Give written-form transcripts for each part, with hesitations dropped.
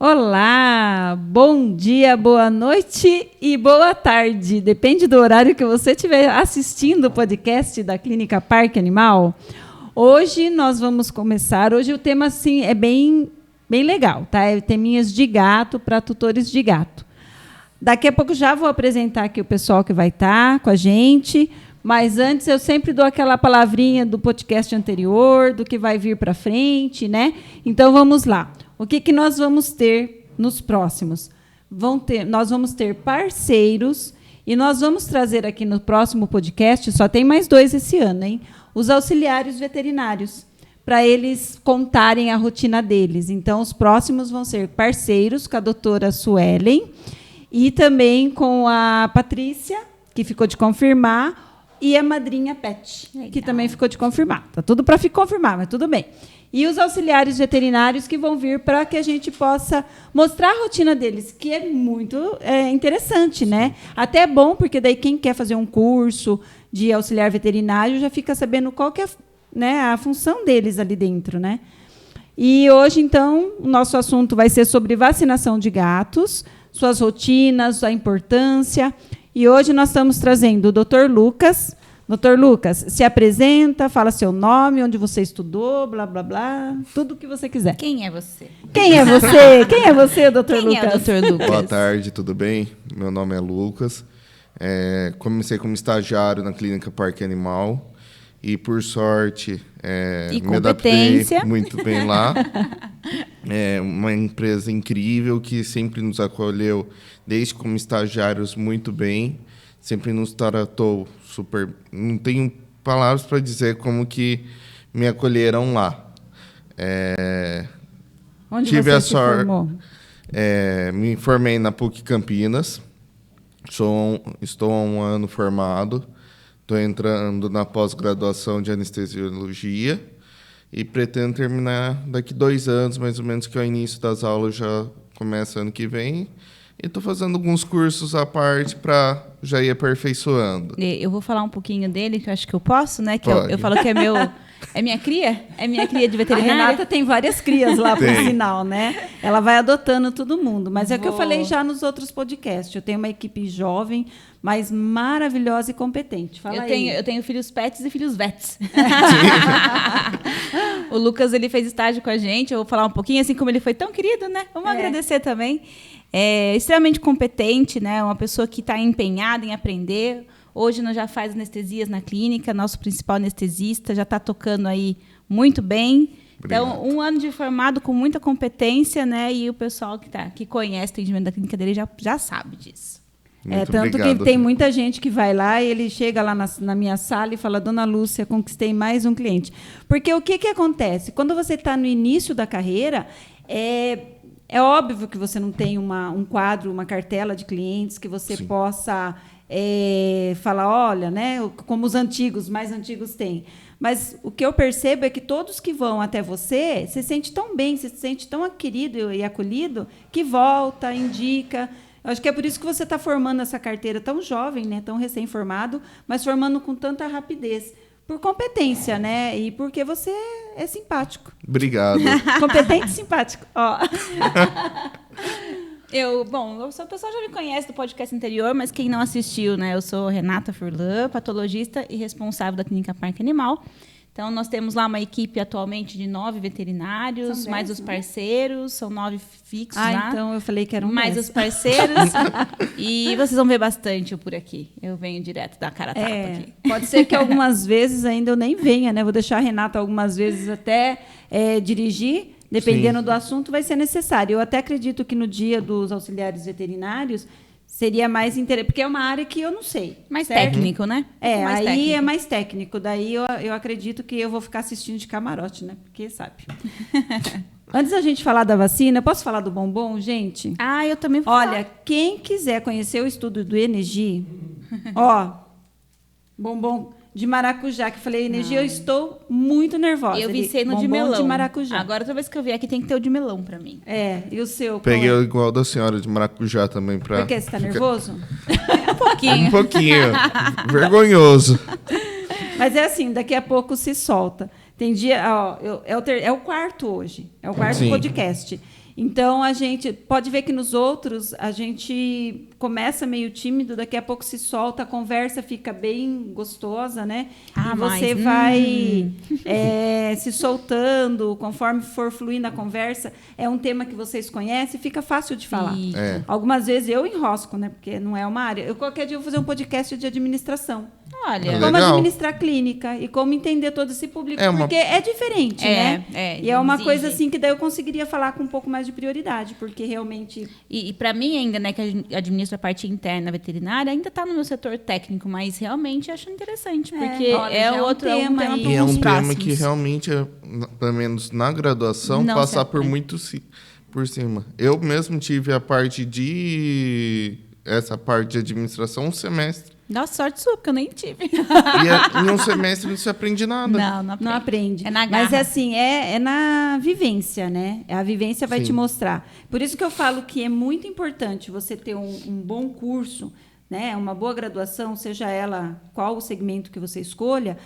Olá, bom dia, boa noite e boa tarde. Depende do horário que você estiver assistindo o podcast da Clínica Parque Animal. Hoje nós vamos começar. Hoje o tema assim, é bem legal, tá? É teminhas de gato para tutores de gato. Daqui a pouco já vou apresentar aqui o pessoal que vai estar com a gente. Mas antes eu sempre dou aquela palavrinha do podcast anterior, do que vai vir para frente, né? Então vamos lá. O que nós vamos ter nos próximos? Nós vamos ter parceiros e nós vamos trazer aqui no próximo podcast, só tem mais 2 esse ano, hein? Os auxiliares veterinários, para eles contarem a rotina deles. Então, os próximos vão ser parceiros com a doutora Suelen e também com a Patrícia, que ficou de confirmar, e a madrinha Pet, legal, que também ficou de confirmar. Está tudo para confirmar, mas tudo bem. E os auxiliares veterinários que vão vir para que a gente possa mostrar a rotina deles, que é muito interessante, né? Até é bom, porque daí quem quer fazer um curso de auxiliar veterinário já fica sabendo qual que é, né, a função deles ali dentro, né? E hoje, então, o nosso assunto vai ser sobre vacinação de gatos, suas rotinas, a importância. E hoje nós estamos trazendo o Dr. Lucas. Dr. Lucas, se apresenta, fala seu nome, onde você estudou, blá, blá, blá, tudo o que você quiser. Quem é você? Quem é você? Quem é você, Dr. Quem Lucas? é o Dr. Lucas? Boa tarde, tudo bem? Meu nome é Lucas. Comecei como estagiário na Clínica Parque Animal e, por sorte, me adaptei muito bem lá. É uma empresa incrível que sempre nos acolheu, desde como estagiários, muito bem. Sempre nos tratou super... Não tenho palavras para dizer como que me acolheram lá. Onde tive você a se sorte, formou? Me formei na PUC Campinas. Estou há 1 ano formado. Estou entrando na pós-graduação de anestesiologia e pretendo terminar daqui 2 anos, mais ou menos, que é o início das aulas já começa ano que vem. E estou fazendo alguns cursos à parte para já ir aperfeiçoando. Eu vou falar um pouquinho dele, que eu acho que eu posso, né? Que Pode. eu falo que é minha cria? É minha cria de A veterinária? Renata tem várias crias lá, por Tem. sinal, né? Ela vai adotando todo mundo. Mas é o que eu falei já nos outros podcasts. Eu tenho uma equipe jovem, mas maravilhosa e competente. Fala aí. Eu tenho filhos pets e filhos vets. O Lucas, ele fez estágio com a gente. Eu vou falar um pouquinho, assim como ele foi tão querido, né? Vamos agradecer também. É extremamente competente, né? Uma pessoa que está empenhada em aprender. Hoje nós já faz anestesias na clínica, nosso principal anestesista já está tocando aí muito bem. Obrigado. Então, 1 ano de formado com muita competência, né? E o pessoal que conhece o atendimento da clínica dele já sabe disso. Muito Tanto obrigado. que tem muita gente que vai lá e ele chega lá na minha sala e fala: Dona Lúcia, conquistei mais um cliente. Porque o que acontece? Quando você está no início da carreira, é óbvio que você não tem um quadro, uma cartela de clientes que você Sim. possa falar, olha, né, como os mais antigos têm. Mas o que eu percebo é que todos que vão até você se sente tão bem, se sente tão querido e acolhido, que volta, indica. Eu acho que é por isso que você está formando essa carteira tão jovem, né, tão recém-formado, mas formando com tanta rapidez. Por competência, né? E porque você é simpático. Obrigado. Competente e simpático. Ó. O pessoal já me conhece do podcast anterior, mas quem não assistiu, né? Eu sou Renata Furlan, patologista e responsável da Clínica Parque Animal. Então, nós temos lá uma equipe atualmente de 9 veterinários, São 10, mais os né? parceiros, são 9 fixos lá. Então eu falei que eram mais 10. os parceiros. E vocês vão ver bastante eu por aqui. Eu venho direto da cara a tapa aqui. Pode ser que algumas vezes ainda eu nem venha, né? Vou deixar a Renata algumas vezes até dirigir, dependendo Sim. do assunto, vai ser necessário. Eu até acredito que no dia dos auxiliares veterinários seria mais interessante, porque é uma área que eu não sei. Mais certo? técnico, né? Mais Aí técnico. é mais técnico. Daí eu acredito que eu vou ficar assistindo de camarote, né? Porque sabe. Antes da gente falar da vacina, posso falar do bombom, gente? Eu também vou Olha, falar. quem quiser conhecer o estudo do Energy, ó, bombom de maracujá, que eu falei, Energy, eu estou muito nervosa. Eu vi no de bombom melão. de maracujá. Agora, toda vez que eu vier aqui, tem que ter o de melão pra mim. E o seu? Peguei qual é? igual da senhora de maracujá também para. Por que você está nervoso? Um pouquinho. Um pouquinho. Vergonhoso. Mas é assim, daqui a pouco se solta. Tem dia, ó, é o quarto hoje, é o quarto Sim. podcast. Então, a gente pode ver que nos outros, a gente começa meio tímido, daqui a pouco se solta, a conversa fica bem gostosa, né? E você vai se soltando, conforme for fluindo a conversa. É um tema que vocês conhecem, fica fácil de falar. Algumas vezes eu enrosco, né? Porque não é uma área. Qualquer dia eu vou fazer um podcast de administração. Olha, como administrar a clínica e como entender todo esse público, porque é diferente, né? E é uma coisa assim que daí eu conseguiria falar com um pouco mais de prioridade, porque realmente... E para mim ainda, né, que administra a parte interna veterinária, ainda está no meu setor técnico, mas realmente acho interessante, porque outro tema. E é um tema que realmente, pelo menos na graduação, não passar por muito por cima. Eu mesmo tive essa parte de administração um semestre. Nossa, sorte sua, porque eu nem tive. E em um semestre não se aprende nada. Não aprende. É na garra. Mas assim, é na vivência, né? A vivência vai te mostrar. Por isso que eu falo que é muito importante você ter um bom curso, né? Uma boa graduação, seja ela qual o segmento que você escolha,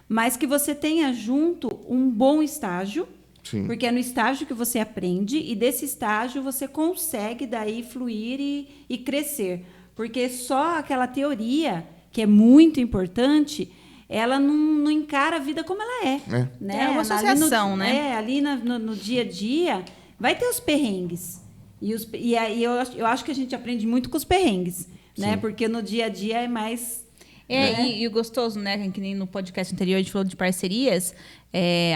mas que você tenha junto um bom estágio. Sim. Porque é no estágio que você aprende e desse estágio você consegue daí fluir e crescer. Porque só aquela teoria, que é muito importante, ela não encara a vida como ela é. Né? É uma associação, né? Ali no dia a dia, vai ter os perrengues. E aí eu acho que a gente aprende muito com os perrengues, né? Porque no dia a dia é mais... E o gostoso, né? Que nem no podcast anterior a gente falou de parcerias.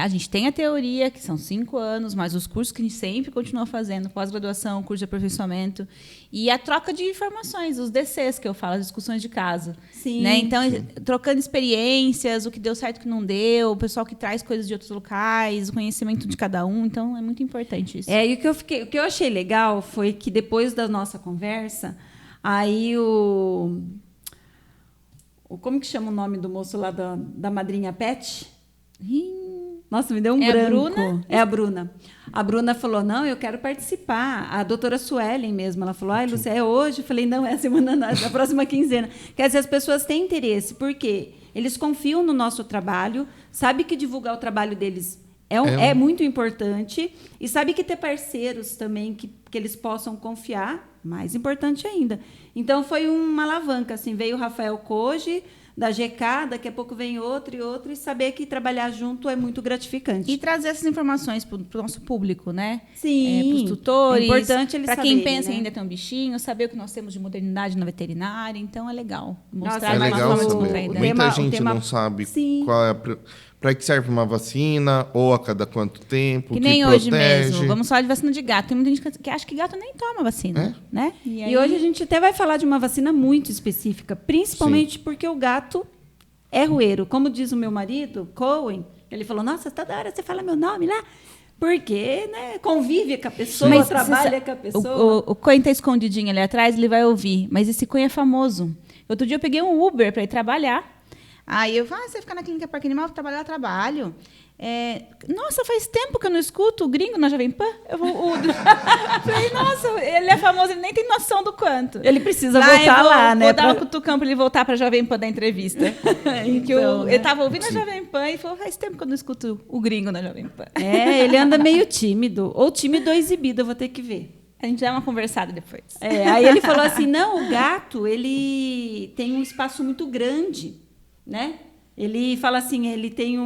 A gente tem a teoria, que são 5 anos, mas os cursos que a gente sempre continua fazendo, pós-graduação, curso de aperfeiçoamento, e a troca de informações, os DCs que eu falo, as discussões de caso. Sim. Né? Então, trocando experiências, o que deu certo, o que não deu, o pessoal que traz coisas de outros locais, o conhecimento de cada um. Então, é muito importante isso. E o que eu achei legal foi que depois da nossa conversa, aí como que chama o nome do moço lá da madrinha Pet? Nossa, me deu um branco. A Bruna? É a Bruna. A Bruna falou, não, eu quero participar. A doutora Suelen mesmo, ela falou, Lúcia, é hoje? Eu falei, não, é a próxima quinzena. Quer dizer, as pessoas têm interesse, porque eles confiam no nosso trabalho, sabem que divulgar o trabalho deles é muito importante, e sabe que ter parceiros também que eles possam confiar, mais importante ainda. Então, foi uma alavanca. Assim, veio o Rafael Koji, da GK, daqui a pouco vem outro, e saber que trabalhar junto é muito gratificante. E trazer essas informações para o nosso público, né? Sim. Para os tutores. É importante eles saberem. Para quem pensa né? em ainda ter um bichinho, saber o que nós temos de modernidade na veterinária. Então, é legal. Mostrar mais uma forma descontraída. Muita gente não sabe qual é para que serve uma vacina, ou a cada quanto tempo, que nem hoje mesmo. Vamos falar de vacina de gato. Tem muita gente que acha que gato nem toma vacina, né? E hoje a gente até vai falar de uma vacina muito específica, principalmente porque o gato é rueiro. Como diz o meu marido, Cohen, ele falou, nossa, toda hora você fala meu nome lá, porque né, convive com a pessoa, trabalha com a pessoa. O Cohen está escondidinho ali atrás, ele vai ouvir. Mas esse Cohen é famoso. Outro dia eu peguei um Uber para ir trabalhar. Aí eu falei, você fica na Clínica Parque Animal, trabalhar, trabalho. Nossa, faz tempo que eu não escuto o gringo na Jovem Pan. Falei, nossa, ele é famoso, ele nem tem noção do quanto. Ele precisa voltar lá, né? Vou dar um cutucão para ele voltar para a Jovem Pan da entrevista. Então, ele estava ouvindo a Jovem Pan e falou, faz tempo que eu não escuto o gringo na Jovem Pan. Ele anda meio tímido. Ou tímido ou exibido, eu vou ter que ver. A gente dá uma conversada depois. Aí ele falou assim, não, o gato, ele tem um espaço muito grande, né? Ele fala assim, ele tem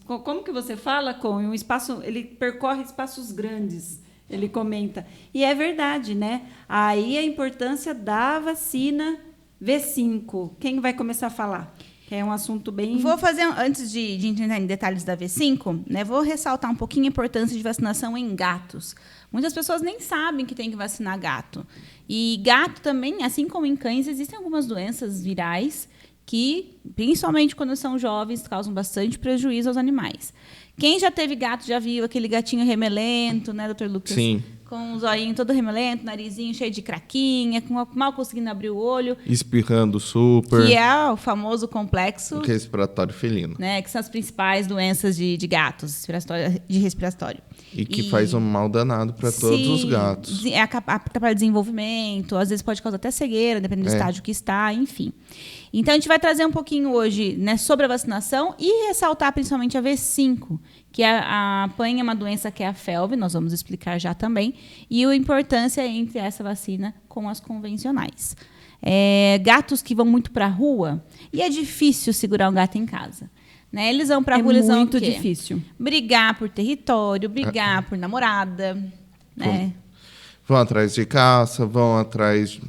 como que você fala, com um espaço, ele percorre espaços grandes, ele comenta. E é verdade, né? Aí a importância da vacina V5. Quem vai começar a falar? Que é um assunto bem... Vou fazer, antes de entrar em detalhes da V5, né, vou ressaltar um pouquinho a importância de vacinação em gatos. Muitas pessoas nem sabem que tem que vacinar gato. E gato também, assim como em cães, existem algumas doenças virais que, principalmente quando são jovens, causam bastante prejuízo aos animais. Quem já teve gato já viu aquele gatinho remelento, né, doutor Lucas? Sim. Com o zoinho todo remelento, narizinho cheio de craquinha, mal conseguindo abrir o olho. Espirrando super. Que é o famoso complexo respiratório felino. Né, que são as principais doenças de gatos, de respiratório. E que faz um mal danado para todos os gatos. É atrapalha o desenvolvimento, às vezes pode causar até cegueira, dependendo do estágio que está, enfim. Então, a gente vai trazer um pouquinho hoje, né, sobre a vacinação e ressaltar principalmente a V5, que apanha uma doença que é a FeLV, nós vamos explicar já também, e a importância entre essa vacina com as convencionais. Gatos que vão muito para a rua, e é difícil segurar um gato em casa. Né? Eles vão para a rua, eles vão muito difícil. Brigar por território, brigar por namorada. Né? Vão atrás de caça, vão atrás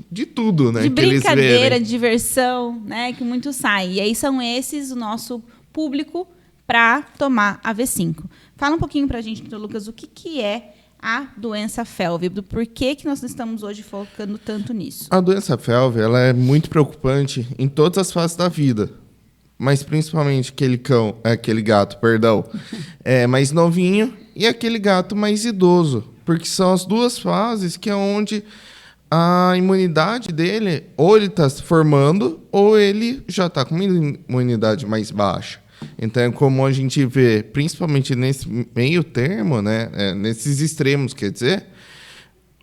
de tudo, né? De que brincadeira, eles de diversão, né? Que muitos saem. E aí são esses o nosso público para tomar a V5. Fala um pouquinho para a gente, Lucas, o que é a doença FeLV, do porquê que nós estamos hoje focando tanto nisso. A doença FeLV, ela é muito preocupante em todas as fases da vida, mas principalmente aquele gato, mais novinho e aquele gato mais idoso, porque são as duas fases que é onde a imunidade dele, ou ele está se formando, ou ele já está com uma imunidade mais baixa. Então, é comum a gente ver, principalmente nesse meio termo, né, nesses extremos, quer dizer,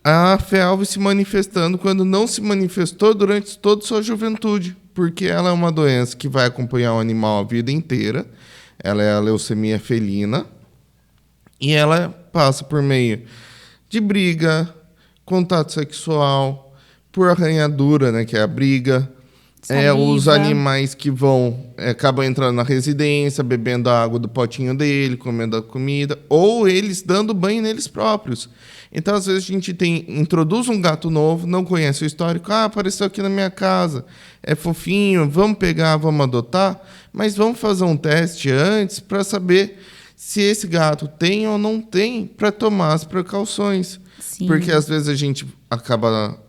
a FeLV se manifestando quando não se manifestou durante toda a sua juventude, porque ela é uma doença que vai acompanhar o animal a vida inteira, ela é a leucemia felina, e ela passa por meio de briga, contato sexual, por arranhadura, né, que é a briga, os animais que acabam entrando na residência, bebendo a água do potinho dele, comendo a comida, ou eles dando banho neles próprios. Então, às vezes, a gente introduz um gato novo, não conhece o histórico, apareceu aqui na minha casa, é fofinho, vamos pegar, vamos adotar, mas vamos fazer um teste antes para saber se esse gato tem ou não tem, para tomar as precauções. Sim. Porque, às vezes, a gente acaba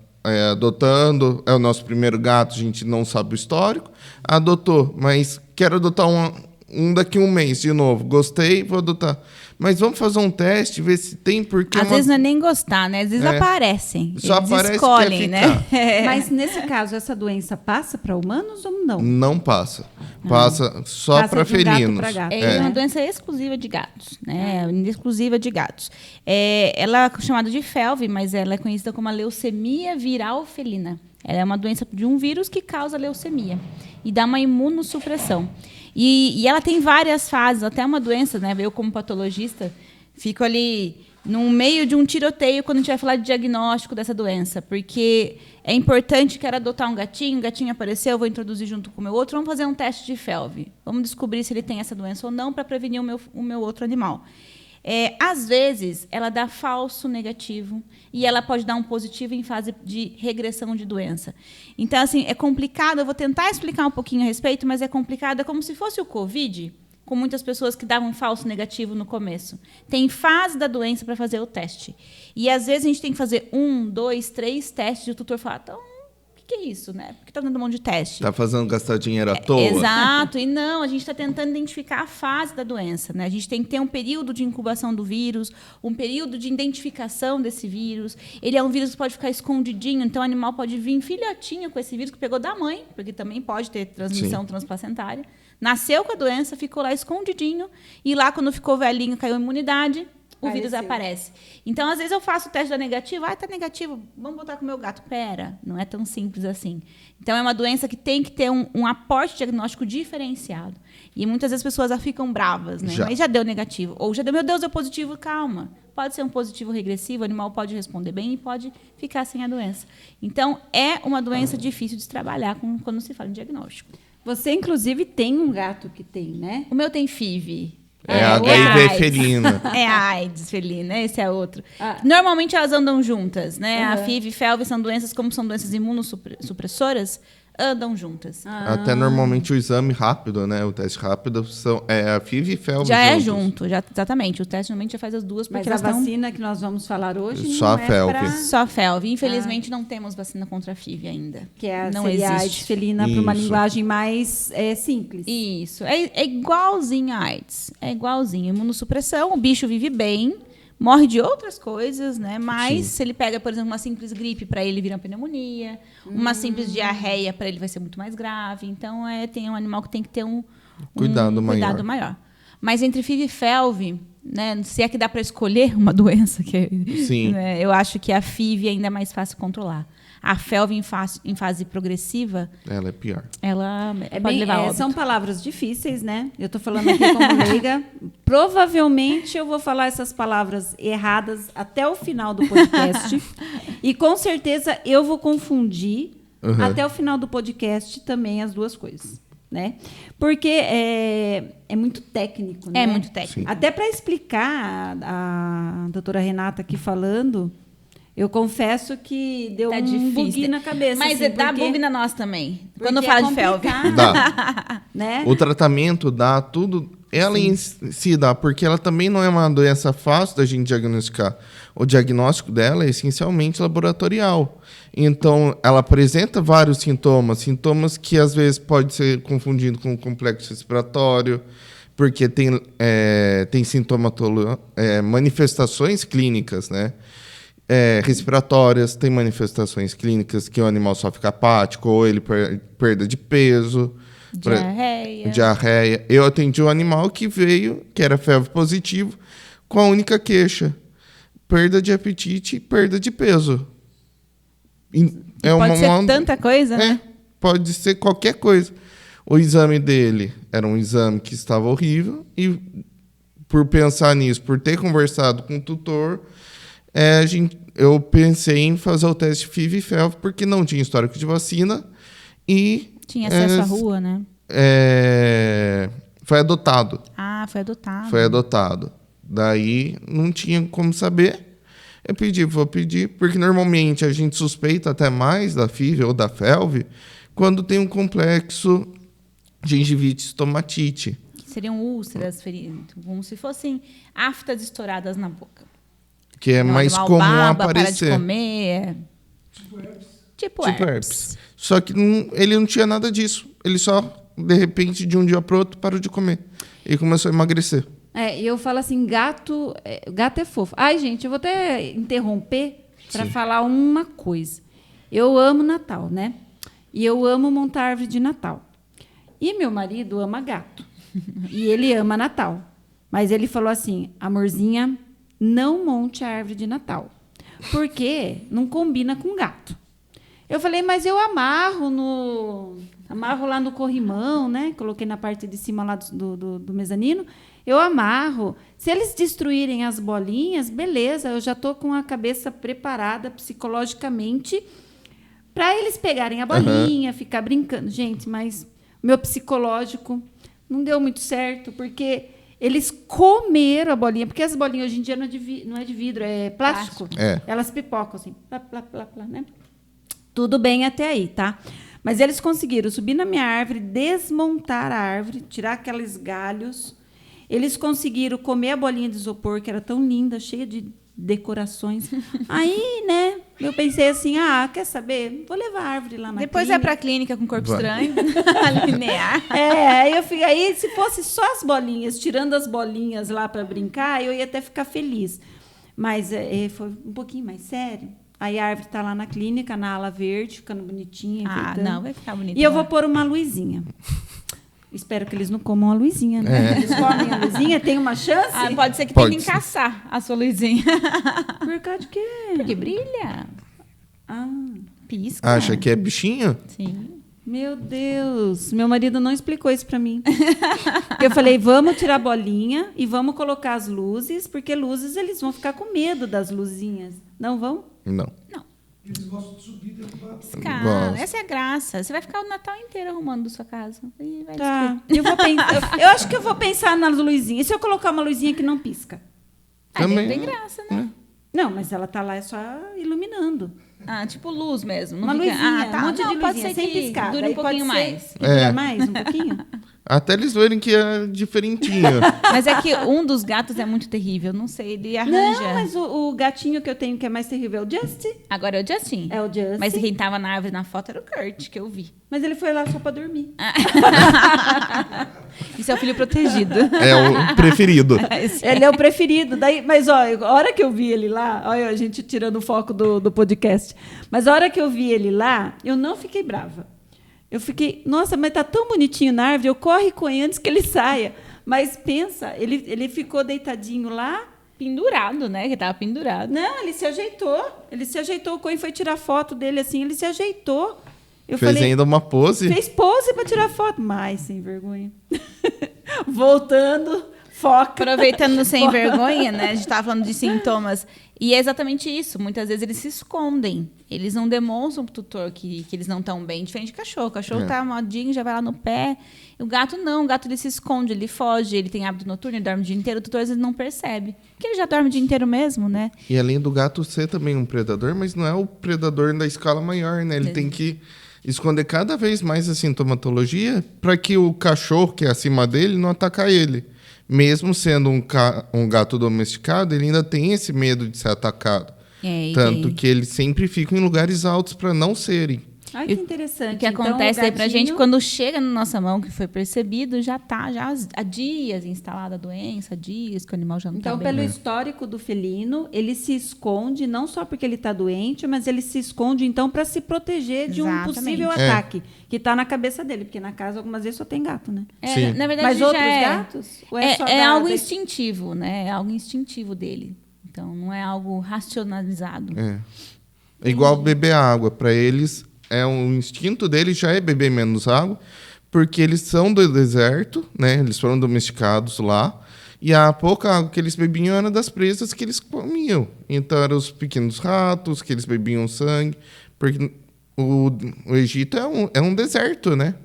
adotando, é o nosso primeiro gato, a gente não sabe o histórico, adotou, mas quero adotar um daqui a um mês de novo, gostei, vou adotar. Mas vamos fazer um teste, ver se tem, porque... Às vezes não é nem gostar, né? Às vezes aparecem, só eles aparece, escolhem, né? Mas, nesse caso, essa doença passa para humanos ou não? Não passa. Passa só para felinos. Gato. É uma doença exclusiva de gatos, né? Exclusiva de gatos. Ela é chamada de FeLV, mas ela é conhecida como a leucemia viral felina. Ela é uma doença de um vírus que causa leucemia e dá uma imunossupressão. E ela tem várias fases, até uma doença, né? Eu, como patologista, fico ali no meio de um tiroteio quando a gente vai falar de diagnóstico dessa doença, porque é importante, quero adotar um gatinho, o gatinho apareceu, eu vou introduzir junto com o meu outro, vamos fazer um teste de FeLV. Vamos descobrir se ele tem essa doença ou não para prevenir o meu outro animal. Às vezes, ela dá falso negativo e ela pode dar um positivo em fase de regressão de doença. Então, assim, é complicado. Eu vou tentar explicar um pouquinho a respeito, mas é complicado. É como se fosse o COVID, com muitas pessoas que davam falso negativo no começo. Tem fase da doença para fazer o teste. E, às vezes, a gente tem que fazer 1, 2, 3 testes e o tutor fala, então, o que é isso, né? Por que está dando um monte de teste? Está fazendo gastar dinheiro à toa? Exato. E não, a gente está tentando identificar a fase da doença, né? A gente tem que ter um período de incubação do vírus, um período de identificação desse vírus. Ele é um vírus que pode ficar escondidinho, então o animal pode vir filhotinho com esse vírus que pegou da mãe, porque também pode ter transmissão transplacentária. Nasceu com a doença, ficou lá escondidinho, e lá, quando ficou velhinho, caiu a imunidade, o vírus aparece. Então, às vezes, eu faço o teste da negativa. Está negativo, vamos botar com o meu gato. Pera, não é tão simples assim. Então, é uma doença que tem que ter um aporte diagnóstico diferenciado. E muitas vezes as pessoas já ficam bravas, né? Mas já deu negativo. Ou já deu, meu Deus, deu positivo. Calma. Pode ser um positivo regressivo, o animal pode responder bem e pode ficar sem a doença. Então, é uma doença difícil de se trabalhar quando se fala em diagnóstico. Você, inclusive, tem um gato que tem, né? O meu tem FeLV. HIV felina. É a AIDS felina, esse é outro. Normalmente elas andam juntas, né? A FeLV e FeLV são doenças, como são doenças imunossupressoras, andam juntas. Até normalmente o exame rápido, né? O teste rápido a FeLV e FeLV já juntos. É junto, exatamente. O teste normalmente já faz as duas. Porque mas a vacina que nós vamos falar hoje só não a FeLV. Só a FeLV. Infelizmente não temos vacina contra a FeLV ainda. Que é não a AIDS felina, para uma linguagem mais simples. Isso. É igualzinho a AIDS. É igualzinho. Imunossupressão, o bicho vive bem, morre de outras coisas, né? Mas se ele pega, por exemplo, uma simples gripe, para ele vira uma pneumonia. Uma simples diarreia, para ele vai ser muito mais grave. Então, tem um animal que tem que ter um cuidado maior. Mas entre FeLV e FeLV, né, se é que dá para escolher uma doença, Sim. Né, eu acho que a FIV ainda é mais fácil controlar. A FeLV em fase progressiva, ela é pior. Ela pode levar a óbito. São palavras difíceis, né? Eu estou falando aqui como leiga. Provavelmente eu vou falar essas palavras erradas até o final do podcast. E com certeza eu vou confundir até o final do podcast também as duas coisas. Né? Porque é muito técnico. Né? É muito técnico. Sim. Até para explicar, a doutora Renata aqui falando, eu confesso que deu um bug na cabeça. Mas assim, dá bug na nossa também. Quando fala de FeLV. Dá. Né? O tratamento dá tudo. Ela em si dá, porque ela também não é uma doença fácil da gente diagnosticar. O diagnóstico dela é essencialmente laboratorial. Então, ela apresenta vários sintomas que às vezes pode ser confundido com complexo respiratório, porque tem manifestações clínicas, né? Respiratórias, tem manifestações clínicas que o animal só fica apático, ou ele perda de peso. Diarreia. Eu atendi um animal que veio, que era FeLV positivo, com a única queixa: perda de apetite e perda de peso. Pode ser tanta coisa, né? Pode ser qualquer coisa. O exame dele era um exame que estava horrível, e por pensar nisso, por ter conversado com o tutor, eu pensei em fazer o teste FIV e FeLV, porque não tinha histórico de vacina e... Tinha acesso à rua, né? Foi adotado. Ah, foi adotado. Foi adotado. Daí não tinha como saber. Vou pedir, porque normalmente a gente suspeita até mais da FIV ou da FeLV quando tem um complexo gengivite estomatite. Seriam úlceras, como se fossem aftas estouradas na boca. Que é mais comum aparecer. Para de comer. Tipo herpes. Só que ele não tinha nada disso. Ele só, de repente, de um dia para o outro, parou de comer. E começou a emagrecer. E eu falo assim, gato é fofo. Ai, gente, eu vou até interromper para falar uma coisa. Eu amo Natal, né? E eu amo montar árvore de Natal. E meu marido ama gato. E ele ama Natal. Mas ele falou assim, amorzinha, não monte a árvore de Natal, porque não combina com gato. Eu falei, mas eu amarro lá no corrimão, né? Coloquei na parte de cima lá do mezanino. Eu amarro. Se eles destruírem as bolinhas, beleza, eu já estou com a cabeça preparada psicologicamente para eles pegarem a bolinha, ficar brincando. Gente, mas o meu psicológico não deu muito certo, porque eles comeram a bolinha, porque as bolinhas hoje em dia não é de vidro, é plástico. Elas pipocam assim, plá, plá, plá, plá, né? Tudo bem até aí, tá? Mas eles conseguiram subir na minha árvore, desmontar a árvore, tirar aqueles galhos. Eles conseguiram comer a bolinha de isopor, que era tão linda, cheia de decorações. Aí, né, eu pensei assim, quer saber? Vou levar a árvore lá na Depois clínica. Para a clínica com corpo estranho, linear. Aí se fosse só as bolinhas, tirando as bolinhas lá para brincar, eu ia até ficar feliz. Mas foi um pouquinho mais sério. Aí a árvore está lá na clínica, na ala verde, ficando bonitinha, enfeitando. Não, vai ficar bonita. E eu vou pôr uma luzinha. Espero que eles não comam a luzinha, né? Eles comem a luzinha, tem uma chance? Pode ser que tenha que encaçar a sua luzinha. Por causa de quê? Porque brilha. Pisca. Acha que é bichinho? Sim. Meu Deus, meu marido não explicou isso para mim. Eu falei, vamos tirar a bolinha e vamos colocar as luzes, porque luzes eles vão ficar com medo das luzinhas. Não vão? Não. Eles gostam de subir dentro do barco. Essa é a graça. Você vai ficar o Natal inteiro arrumando da sua casa. E vai eu acho que eu vou pensar nas luzinhas. E se eu colocar uma luzinha que não pisca? Também tem graça, né? Não, mas ela tá lá só iluminando. Tipo luz mesmo. Não uma fica... luzinha, um monte de luzinha, pode ser sem que piscar. dure um pouquinho mais. Dura mais um pouquinho? Até eles verem que é diferentinho. Mas é que um dos gatos é muito terrível. Não sei, ele arranja. Não, mas o gatinho que eu tenho que é mais terrível é o Justin. Agora é o Justin. É o Justin. Mas quem tava na árvore na foto era o Kurt, que eu vi. Mas ele foi lá só para dormir. Isso é o filho protegido. É o preferido. Ele é o preferido. Mas, a hora que eu vi ele lá... Olha, a gente tirando o foco do podcast. Mas a hora que eu vi ele lá, eu não fiquei brava. Eu fiquei... Nossa, mas tá tão bonitinho na árvore. Eu corre com ele antes que ele saia. Mas pensa, ele ficou deitadinho lá. Pendurado, né? Que tava pendurado. Não, ele se ajeitou. O Coen foi tirar foto dele assim, ele se ajeitou. Fez ainda uma pose? Fez pose para tirar foto. Mas sem vergonha. Voltando, foca. Aproveitando no sem vergonha, né? A gente estava falando de sintomas. E é exatamente isso. Muitas vezes eles se escondem. Eles não demonstram pro tutor que eles não estão bem. Diferente de cachorro. O cachorro tá modinho, já vai lá no pé. O gato não. O gato ele se esconde, ele foge, ele tem hábito noturno, ele dorme o dia inteiro. O tutor às vezes não percebe. Porque ele já dorme o dia inteiro mesmo, né? E além do gato ser também um predador, mas não é o predador da escala maior, né? Ele tem que esconder cada vez mais a sintomatologia para que o cachorro que é acima dele não atacar ele. Mesmo sendo um gato domesticado, ele ainda tem esse medo de ser atacado. Tanto que eles sempre ficam em lugares altos para não serem. Ai, que interessante. O que acontece aí pra gente, quando chega na nossa mão, que foi percebido, já há dias instalada a doença, há dias que o animal já não está bem. Então, pelo histórico do felino, ele se esconde, não só porque ele está doente, mas ele se esconde, então, para se proteger de um possível ataque que está na cabeça dele. Porque na casa, algumas vezes, só tem gato, né? Na verdade, mas outros gatos? Ou é algo instintivo, né? É algo instintivo dele. Então, não é algo racionalizado. É igual beber água. Para eles, o instinto deles já é beber menos água, porque eles são do deserto, né? Eles foram domesticados lá. E a pouca água que eles bebiam era das presas que eles comiam. Então, eram os pequenos ratos que eles bebiam sangue. Porque o Egito é um deserto, né?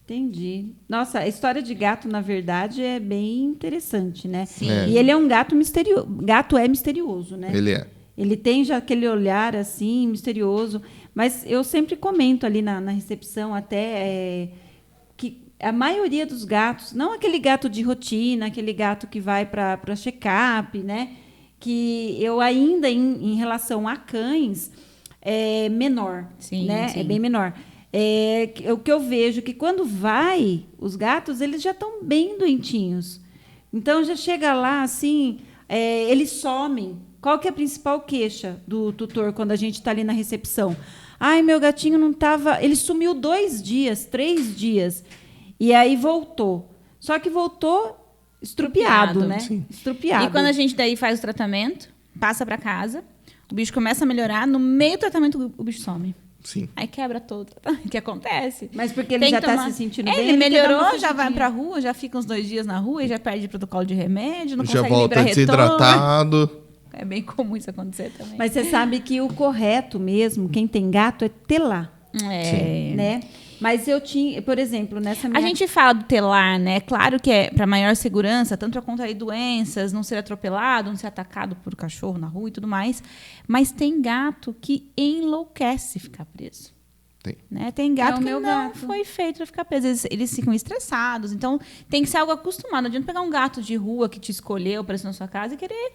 Entendi. Nossa, a história de gato, na verdade, é bem interessante, né? Sim. E ele é um gato misterioso. Gato é misterioso, né? Ele é. Ele tem já aquele olhar, assim, misterioso. Mas eu sempre comento ali na recepção até que a maioria dos gatos, não aquele gato de rotina, aquele gato que vai para check-up, né? Que eu ainda, em relação a cães, é menor. Sim, né? sim. É bem menor. O que eu vejo que quando vai, os gatos eles já estão bem doentinhos. Então já chega lá assim, eles somem. Qual que é a principal queixa do tutor quando a gente está ali na recepção? Ai, meu gatinho não estava. Ele sumiu 2 dias, 3 dias. E aí voltou. Só que voltou estrupiado, né? Sim. Estrupiado. E quando a gente daí faz o tratamento, passa para casa, o bicho começa a melhorar, no meio do tratamento o bicho some. Sim. Aí quebra todo o que acontece. Mas porque ele já está se sentindo bem. Ele melhorou, já vai pra rua, já fica uns 2 dias na rua e já perde protocolo de remédio, não Já consegue volta liberar retorno. desidratado. É bem comum isso acontecer também. Mas você sabe que o correto mesmo, quem tem gato, é telar. Né? Mas eu tinha, por exemplo, nessa minha... A gente fala do telar, né? Claro que é para maior segurança, tanto para contrair doenças, não ser atropelado, não ser atacado por cachorro na rua e tudo mais. Mas tem gato que enlouquece ficar preso. Tem. Né? Tem gato que meu não gato. foi feito para ficar preso. Eles ficam estressados. Então, tem que ser algo acostumado. Não adianta pegar um gato de rua que te escolheu para na sua casa e querer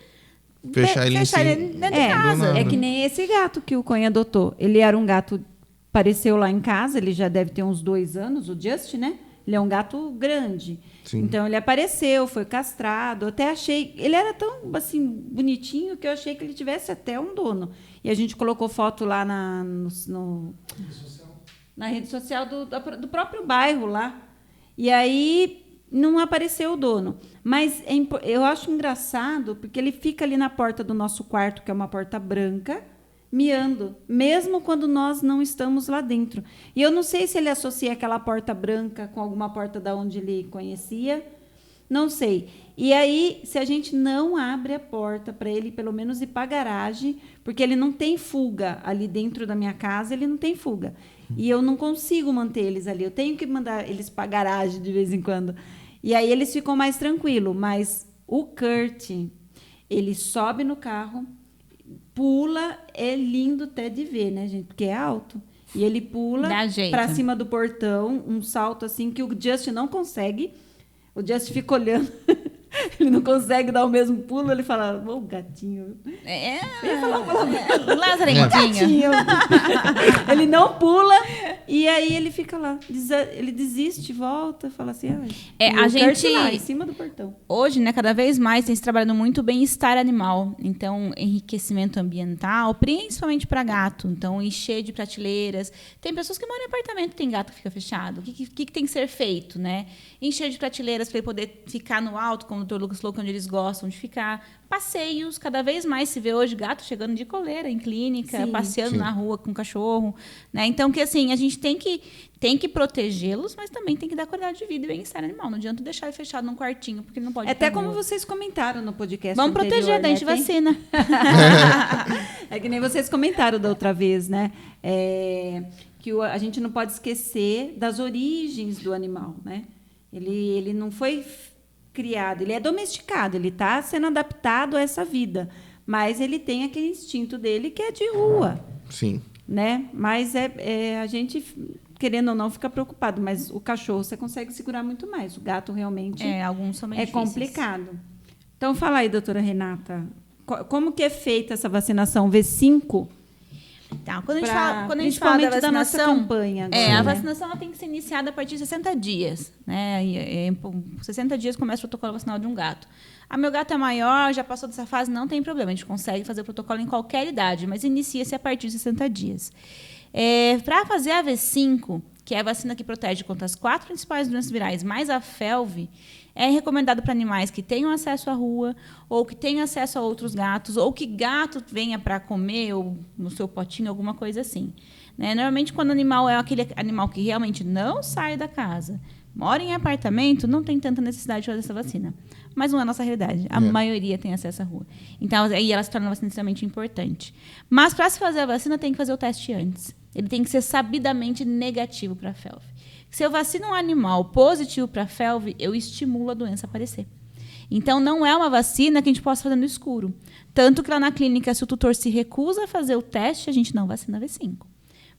Fechar ele dentro de casa. É que nem esse gato que o Coen adotou. Ele era um gato, apareceu lá em casa, ele já deve ter uns 2 anos, o Just, né? Ele é um gato grande. Sim. Então, ele apareceu, foi castrado. Até achei... Ele era tão, assim, bonitinho que eu achei que ele tivesse até um dono. E a gente colocou foto lá na rede social do próprio bairro lá. E aí, não apareceu o dono. Mas eu acho engraçado, porque ele fica ali na porta do nosso quarto, que é uma porta branca, miando, mesmo quando nós não estamos lá dentro. E eu não sei se ele associa aquela porta branca com alguma porta da onde ele conhecia, não sei. E aí, se a gente não abre a porta para ele, pelo menos ir para a garagem, porque ele não tem fuga ali dentro da minha casa, ele não tem fuga. E eu não consigo manter eles ali. Eu tenho que mandar eles para a garagem de vez em quando. E aí eles ficam mais tranquilos. Mas o Kurt, ele sobe no carro, pula, é lindo até de ver, né, gente? Porque é alto. E ele pula para cima do portão, um salto assim que o Just não consegue. O Just fica olhando. Ele não consegue dar o mesmo pulo. Ele fala, ô, gatinho. Eu ia falar um palavrão. Lazarentinho. Ele não pula. E aí ele fica lá, ele desiste, volta, fala assim, a gente lá, em cima do portão. Hoje, né, cada vez mais tem se trabalhando muito bem-estar animal. Então, enriquecimento ambiental, principalmente para gato. Então, encher de prateleiras. Tem pessoas que moram em apartamento, tem gato que fica fechado. O que tem que ser feito, né? Encher de prateleiras para ele poder ficar no alto, como o Dr. Lucas falou, onde eles gostam de ficar. Passeios, cada vez mais se vê hoje gato chegando de coleira em clínica, passeando na rua com cachorro, né? Então, que assim, a gente tem que protegê-los, mas também tem que dar qualidade de vida e bem-estar animal. Não adianta deixar ele fechado num quartinho, porque ele não pode... Até como vocês comentaram no podcast Vamos anterior, proteger, daí a gente vacina. É que nem vocês comentaram da outra vez, né? Que a gente não pode esquecer das origens do animal, né? Ele não foi criado, ele é domesticado, ele está sendo adaptado a essa vida, mas ele tem aquele instinto dele que é de rua. Sim. Né? Mas a gente, querendo ou não, fica preocupado, mas o cachorro você consegue segurar muito mais, o gato realmente alguns são difíceis. complicado. Então, fala aí, doutora Renata, como que é feita essa vacinação V5? Então, quando a gente fala da vacinação, da nossa campanha agora, a vacinação ela tem que ser iniciada a partir de 60 dias. Né? 60 dias começa o protocolo vacinal de um gato. Meu gato é maior, já passou dessa fase, não tem problema. A gente consegue fazer o protocolo em qualquer idade, mas inicia-se a partir de 60 dias. Para fazer a V5, que é a vacina que protege contra as 4 principais doenças virais, mais a FeLV, é recomendado para animais que tenham acesso à rua, ou que tenham acesso a outros gatos, ou que gato venha para comer, ou no seu potinho, alguma coisa assim. Né? Normalmente, quando o animal é aquele animal que realmente não sai da casa, mora em apartamento, não tem tanta necessidade de fazer essa vacina. Mas não é a nossa realidade. A maioria tem acesso à rua. Então, aí ela se torna uma vacina extremamente importante. Mas, para se fazer a vacina, tem que fazer o teste antes. Ele tem que ser sabidamente negativo para a FeLV. Se eu vacino um animal positivo para a FeLV, eu estimulo a doença a aparecer. Então, não é uma vacina que a gente possa fazer no escuro. Tanto que lá na clínica, se o tutor se recusa a fazer o teste, a gente não vacina V5.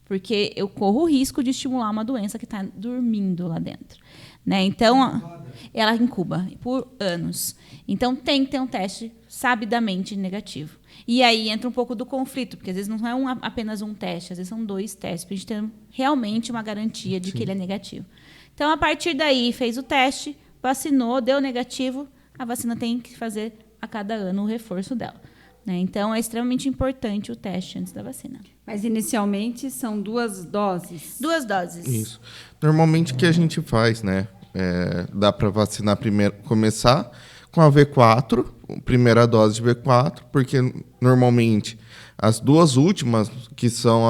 Porque eu corro o risco de estimular uma doença que está dormindo lá dentro. Né? Então, ela incuba por anos. Então, tem que ter um teste sabidamente negativo. E aí entra um pouco do conflito, porque às vezes não é apenas um teste, às vezes são 2 testes, para a gente ter realmente uma garantia de que ele é negativo. Então, a partir daí, fez o teste, vacinou, deu negativo, a vacina tem que fazer a cada ano o reforço dela. Né? Então, é extremamente importante o teste antes da vacina. Mas, inicialmente, são 2 doses? 2 doses. Isso. Normalmente, o que a gente faz, né? Dá para vacinar primeiro, começar com a V4, primeira dose de V4, porque, normalmente, as 2 últimas, que são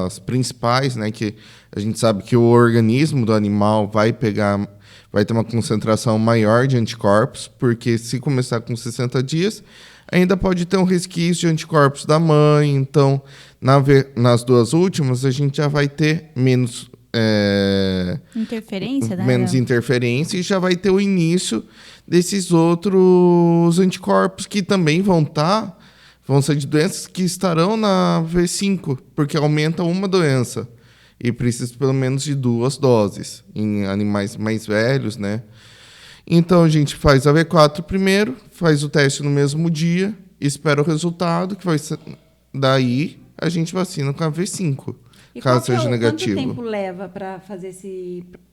as principais, né? Que a gente sabe que o organismo do animal vai ter uma concentração maior de anticorpos, porque se começar com 60 dias... ainda pode ter um resquício de anticorpos da mãe. Então, nas 2 últimas, a gente já vai ter menos... interferência, né? Menos interferência e já vai ter o início desses outros anticorpos que também vão ser de doenças que estarão na V5, porque aumenta uma doença. E precisa pelo menos de 2 doses em animais mais velhos, né? Então, a gente faz a V4 primeiro, faz o teste no mesmo dia, espera o resultado, que vai ser... Daí, a gente vacina com a V5, caso seja negativo. Quanto tempo leva para fazer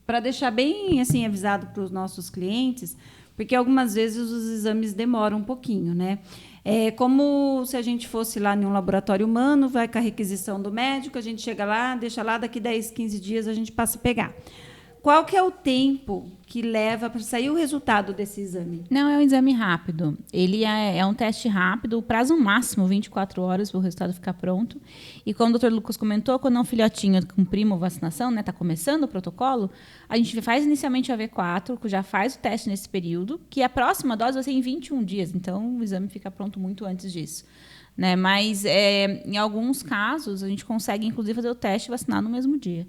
para deixar bem assim, avisado para os nossos clientes, porque algumas vezes os exames demoram um pouquinho, né? É como se a gente fosse lá em um laboratório humano, vai com a requisição do médico, a gente chega lá, deixa lá, daqui 10, 15 dias a gente passa a pegar. Qual que é o tempo que leva para sair o resultado desse exame? Não, é um exame rápido. Ele é um teste rápido, o prazo máximo 24 horas para o resultado ficar pronto. E como o Dr. Lucas comentou, quando é um filhotinho com primo vacinação, né, está começando o protocolo, a gente faz inicialmente a V4, que já faz o teste nesse período, que a próxima dose vai ser em 21 dias. Então, o exame fica pronto muito antes disso. Né? Mas, em alguns casos, a gente consegue, inclusive, fazer o teste e vacinar no mesmo dia.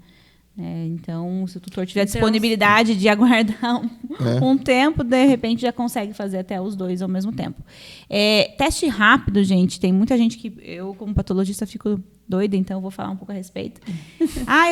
Então, se o tutor tiver disponibilidade de aguardar um tempo, de repente já consegue fazer até os 2 ao mesmo tempo. Teste rápido, gente, tem muita gente que eu, como patologista, fico doida, então eu vou falar um pouco a respeito.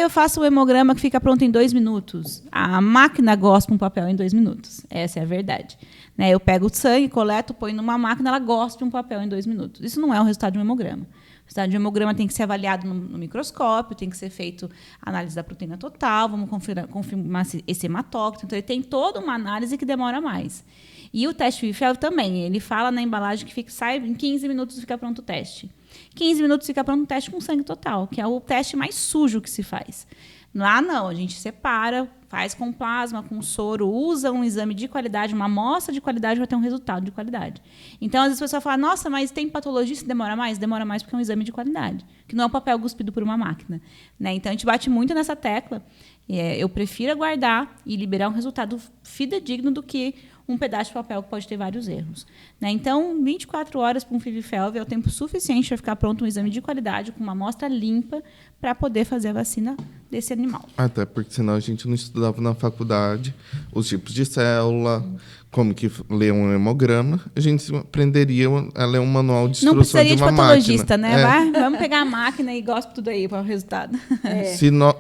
Eu faço o hemograma que fica pronto em 2 minutos. A máquina gospe um papel em 2 minutos. Essa é a verdade. Eu pego o sangue, coleto, ponho numa máquina, ela gospe um papel em 2 minutos. Isso não é o resultado de um hemograma. O resultado de hemograma tem que ser avaliado no microscópio, tem que ser feito análise da proteína total, vamos confirmar esse hematócrito. Então, ele tem toda uma análise que demora mais. E o teste FIV-FeLV também, ele fala na embalagem que sai em 15 minutos fica pronto o teste. 15 minutos fica pronto o teste com sangue total, que é o teste mais sujo que se faz. Lá não, a gente separa, faz com plasma, com soro, usa um exame de qualidade, uma amostra de qualidade para ter um resultado de qualidade. Então, às vezes a pessoa fala, nossa, mas tem patologista, demora mais? Demora mais porque é um exame de qualidade, que não é um papel cuspido por uma máquina. Né? Então, a gente bate muito nessa tecla. Eu prefiro aguardar e liberar um resultado fidedigno do que um pedaço de papel que pode ter vários erros. Né? Então, 24 horas para um FIV-FeLV é o tempo suficiente para ficar pronto um exame de qualidade com uma amostra limpa para poder fazer a vacina desse animal. Até porque senão a gente não estudava na faculdade os tipos de célula, como que ler um hemograma, a gente aprenderia a ler um manual de instrução de uma máquina. Não precisaria de patologista, né? Vamos pegar a máquina e gospe tudo aí para o resultado.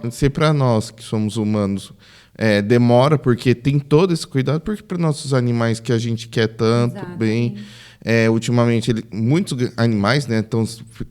Se para nós, que somos humanos, demora, porque tem todo esse cuidado, porque para nossos animais que a gente quer tanto, bem... ultimamente, muitos animais estão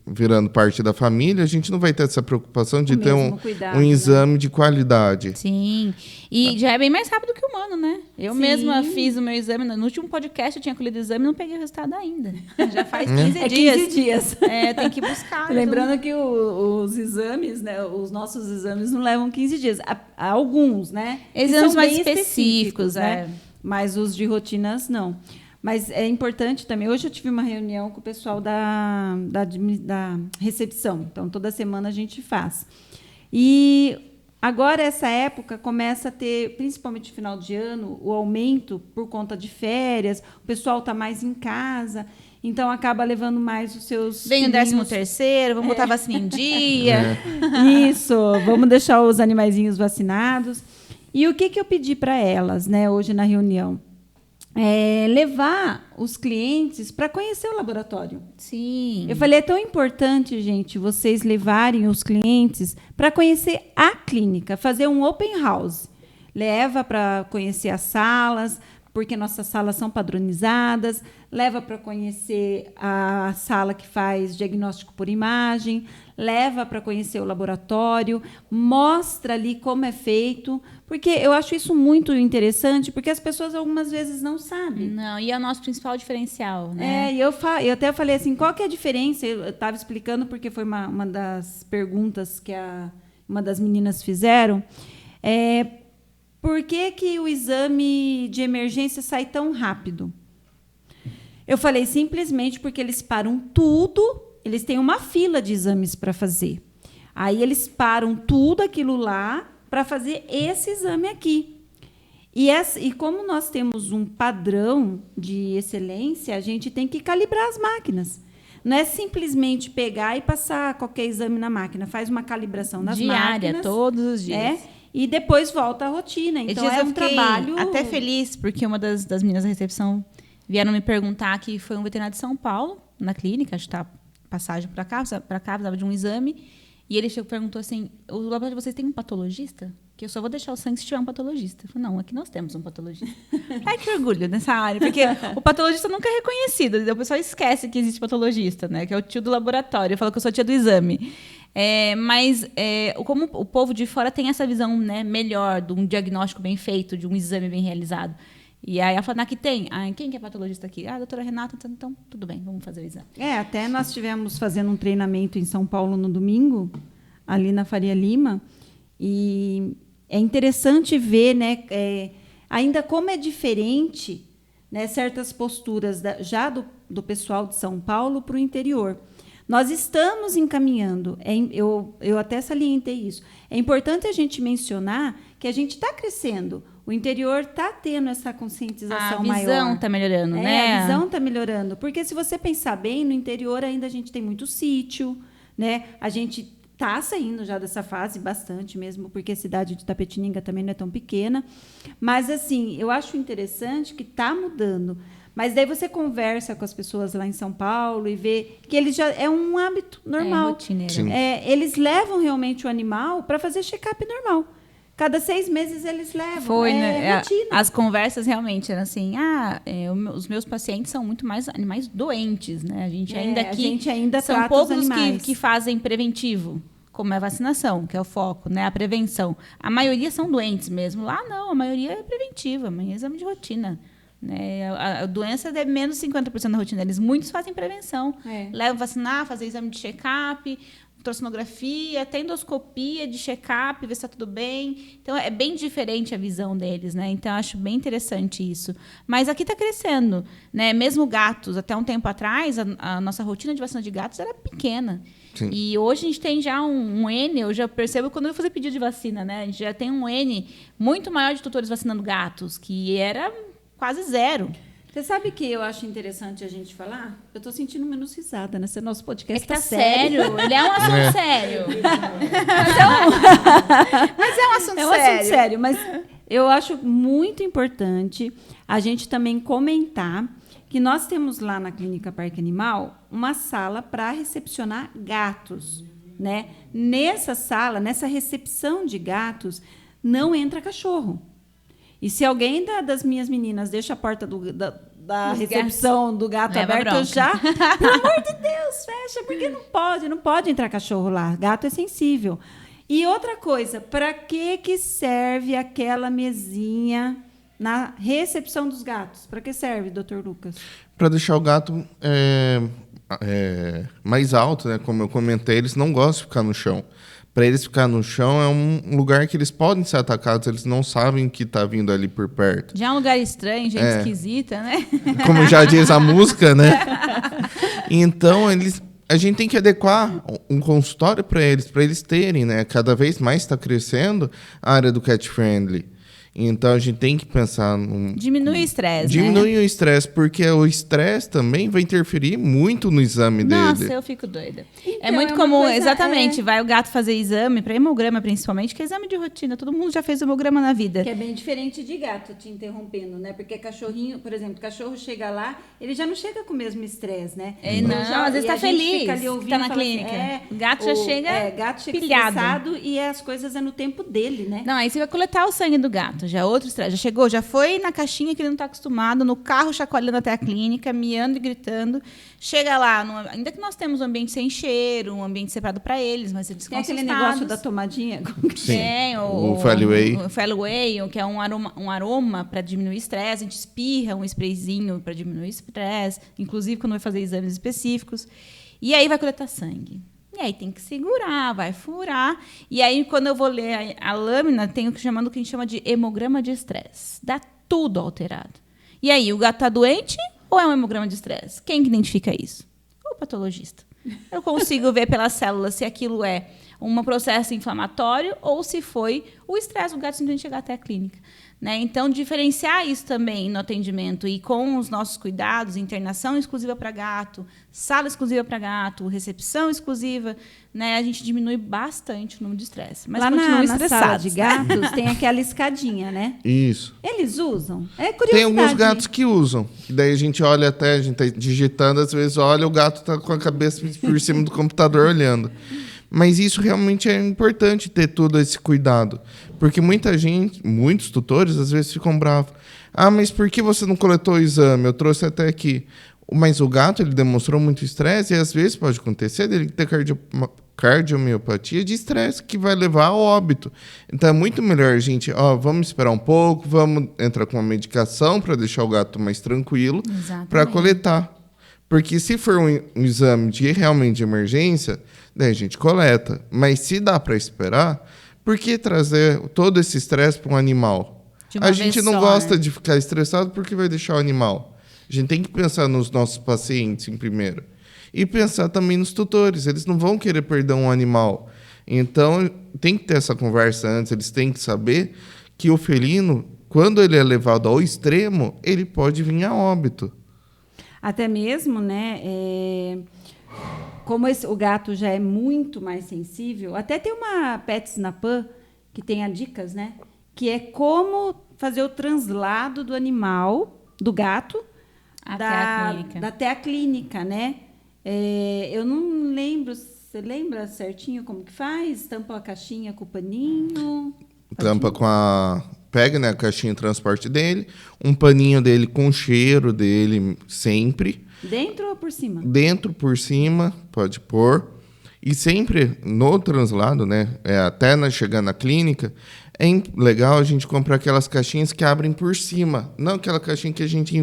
virando parte da família, a gente não vai ter essa preocupação de ter um exame de qualidade. Sim, e já é bem mais rápido que o humano, né? Eu mesma fiz o meu exame, no último podcast eu tinha colhido o exame e não peguei o resultado ainda. Já faz 15 dias. 15 dias. Tem que buscar. Lembrando que os exames, né, os nossos exames não levam 15 dias. Há alguns, né? Exames mais específicos, né? Mas os de rotinas, não. Mas é importante também. Hoje eu tive uma reunião com o pessoal da recepção. Então, toda semana a gente faz. E agora, essa época, começa a ter, principalmente no final de ano, o aumento por conta de férias. O pessoal está mais em casa. Então, acaba levando mais os seus Vem o 13º, vamos botar a vacina em dia. Isso, vamos deixar os animaizinhos vacinados. E o que eu pedi para elas, né, hoje na reunião? Levar os clientes para conhecer o laboratório. Sim. Eu falei, é tão importante, gente, vocês levarem os clientes para conhecer a clínica, fazer um open house. Leva para conhecer as salas, porque nossas salas são padronizadas, leva para conhecer a sala que faz diagnóstico por imagem, leva para conhecer o laboratório, mostra ali como é feito, porque eu acho isso muito interessante, porque as pessoas algumas vezes não sabem. Não, e é o nosso principal diferencial, né? Eu até falei assim, qual que é a diferença? Eu estava explicando, porque foi uma das perguntas que uma das meninas fizeram. Por que o exame de emergência sai tão rápido? Eu falei, simplesmente porque eles param tudo, eles têm uma fila de exames para fazer. Aí eles param tudo aquilo lá para fazer esse exame aqui. E como nós temos um padrão de excelência, a gente tem que calibrar as máquinas. Não é simplesmente pegar e passar qualquer exame na máquina. Faz uma calibração nas máquinas. Diária, todos os dias. E depois volta à rotina. Então, é um trabalho... até feliz, porque uma das meninas da recepção vieram me perguntar que foi um veterinário de São Paulo, na clínica, acho que está passagem para cá, precisava de um exame, e ele perguntou assim, o laboratório de vocês tem um patologista? Que eu só vou deixar o sangue se tiver um patologista. Eu falei, não, aqui nós temos um patologista. Ai, que orgulho nessa área, porque o patologista nunca é reconhecido, o pessoal esquece que existe patologista, né? Que é o tio do laboratório, fala que eu sou tia do exame. Mas como o povo de fora tem essa visão, né, melhor de um diagnóstico bem feito, de um exame bem realizado. E aí ela falou, aqui tem. Quem que é patologista aqui? A doutora Renata, então tudo bem, vamos fazer o exame. Até nós estivemos fazendo um treinamento em São Paulo no domingo, ali na Faria Lima, e é interessante ver, né, ainda como é diferente, né, certas posturas já do pessoal de São Paulo para o interior. Nós estamos encaminhando, eu até salientei isso. É importante a gente mencionar que a gente está crescendo. O interior está tendo essa conscientização maior. A visão está melhorando, né? A visão está melhorando. Porque, se você pensar bem, no interior ainda a gente tem muito sítio, né? A gente está saindo já dessa fase bastante mesmo, porque a cidade de Itapetininga também não é tão pequena. Mas, assim, eu acho interessante que está mudando. Mas daí você conversa com as pessoas lá em São Paulo e vê que eles já é um hábito normal. Rotineiro. Eles levam realmente o animal para fazer check-up normal. Cada 6 meses eles levam. Foi, né? Rotina. As conversas realmente eram assim, os meus pacientes são muito mais animais doentes, né? A gente ainda são poucos que fazem preventivo, como é a vacinação, que é o foco, né? A prevenção. A maioria são doentes mesmo. Lá não, a maioria é preventiva, é exame de rotina. Né? A doença é menos de 50% da rotina. Muitos fazem prevenção. Levam vacinar, fazer exame de check-up, ultrassonografia, até endoscopia de check-up, ver se está tudo bem. Então, é bem diferente a visão deles, né? Então, eu acho bem interessante isso. Mas aqui está crescendo, né? Mesmo gatos, até um tempo atrás, a nossa rotina de vacina de gatos era pequena. Sim. E hoje a gente tem já um N, eu já percebo quando eu vou fazer pedido de vacina, né? A gente já tem um N muito maior de tutores vacinando gatos, que era quase 0. Você sabe que eu acho interessante a gente falar? Eu estou sentindo menos risada, né? Esse nosso podcast é que tá sério. Ele é um assunto sério. Mas é um assunto sério. Mas eu acho muito importante a gente também comentar que nós temos lá na Clínica Parque Animal uma sala para recepcionar gatos, né? Nessa sala, nessa recepção de gatos, não entra cachorro. E se alguém das minhas meninas deixa a porta da recepção do gato aberta, eu já... Pelo amor de Deus, fecha, porque não pode entrar cachorro lá. Gato é sensível. E outra coisa, para que serve aquela mesinha na recepção dos gatos? Para que serve, doutor Lucas? Para deixar o gato mais alto, né? Como eu comentei, eles não gostam de ficar no chão. Para eles ficar no chão é um lugar que eles podem ser atacados, eles não sabem que está vindo ali por perto. Já é um lugar estranho, gente esquisita, né? Como já diz a música, né? Então, a gente tem que adequar um consultório para eles terem, né? Cada vez mais está crescendo a área do cat friendly. Então, a gente tem que pensar... Diminui o estresse, Diminui o estresse, porque o estresse também vai interferir muito no exame dele. Nossa, eu fico doida. Então, é muito comum, exatamente, vai o gato fazer exame, para hemograma principalmente, que é exame de rotina. Todo mundo já fez hemograma na vida. Que é bem diferente de gato, te interrompendo, né? Porque cachorrinho, por exemplo, cachorro chega lá, ele já não chega com o mesmo estresse, né? Às vezes tá feliz, tá na clínica. O gato já chega gato chega pilhado. Estressado e as coisas é no tempo dele, né? Não, aí você vai coletar o sangue do gato. Já é outro estresse. Já chegou, já foi na caixinha que ele não está acostumado, no carro chacoalhando até a clínica, miando e gritando. Chega lá, ainda que nós temos um ambiente sem cheiro, um ambiente separado para eles, mas eles ficam assustados. Tem aquele negócio da tomadinha? Sim. Tem, o Fallway. O Fallway, que é um aroma para diminuir o estresse. A gente espirra um sprayzinho para diminuir o estresse, inclusive quando vai fazer exames específicos. E aí vai coletar sangue. E aí tem que segurar, vai furar. E aí, quando eu vou ler a lâmina, tem o que a gente chama de hemograma de estresse. Dá tudo alterado. E aí, o gato está doente ou é um hemograma de estresse? Quem que identifica isso? O patologista. Eu consigo ver pelas células se aquilo é um processo inflamatório ou se foi o estresse do gato simplesmente chegar até a clínica. Né? Então, diferenciar isso também no atendimento e com os nossos cuidados, internação exclusiva para gato, sala exclusiva para gato, recepção exclusiva, né? A gente diminui bastante o número de estresse. Mas lá continuam na sala de gatos tem aquela escadinha, né? Isso. Eles usam? É curiosidade. Tem alguns gatos que usam. E daí a gente olha a gente está digitando, às vezes olha, o gato está com a cabeça por cima do computador olhando. Mas isso realmente é importante ter todo esse cuidado. Porque muitos tutores, às vezes ficam bravos. Mas por que você não coletou o exame? Eu trouxe até aqui. Mas o gato, ele demonstrou muito estresse e às vezes pode acontecer dele ter cardiomiopatia de estresse que vai levar ao óbito. Então é muito melhor a gente, vamos esperar um pouco, vamos entrar com uma medicação para deixar o gato mais tranquilo para coletar. Porque se for um exame realmente de emergência, daí a gente coleta. Mas se dá para esperar, por que trazer todo esse estresse para um animal? A gente não gosta de ficar estressado porque vai deixar o animal. A gente tem que pensar nos nossos pacientes em primeiro. E pensar também nos tutores. Eles não vão querer perder um animal. Então, tem que ter essa conversa antes. Eles têm que saber que o felino, quando ele é levado ao extremo, ele pode vir a óbito. Até mesmo, né? Como o gato já é muito mais sensível, até tem uma PetSnapan que tem dicas, né? Que é como fazer o translado do animal, do gato, até a clínica, né? Eu não lembro, você lembra certinho como que faz? Tampa a caixinha com o paninho? Tampa com a... Pega, né, a caixinha de transporte dele, um paninho dele com o cheiro dele sempre. Dentro ou por cima? Dentro, por cima, pode pôr. E sempre no translado, né, até chegar na clínica, é legal a gente comprar aquelas caixinhas que abrem por cima. Não aquela caixinha que a gente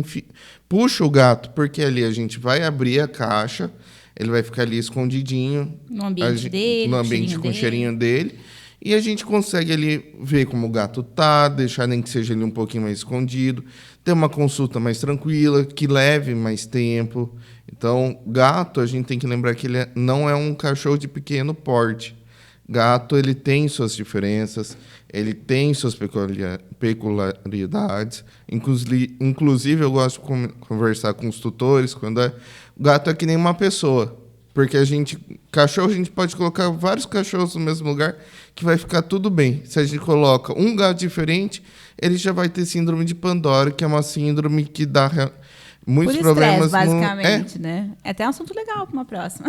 puxa o gato, porque ali a gente vai abrir a caixa, ele vai ficar ali escondidinho. No ambiente dele. No ambiente com o cheirinho dele. E a gente consegue ali ver como o gato tá, deixar nem que seja ali um pouquinho mais escondido, ter uma consulta mais tranquila, que leve mais tempo. Então, gato, a gente tem que lembrar que ele não é um cachorro de pequeno porte. Gato, ele tem suas diferenças, ele tem suas peculiaridades. Inclusive, eu gosto de conversar com os tutores quando o gato é que nem uma pessoa. Porque cachorro, a gente pode colocar vários cachorros no mesmo lugar que vai ficar tudo bem. Se a gente coloca um gato diferente, ele já vai ter síndrome de Pandora, que é uma síndrome que dá muitos problemas. Basicamente, né? É até um assunto legal para uma próxima.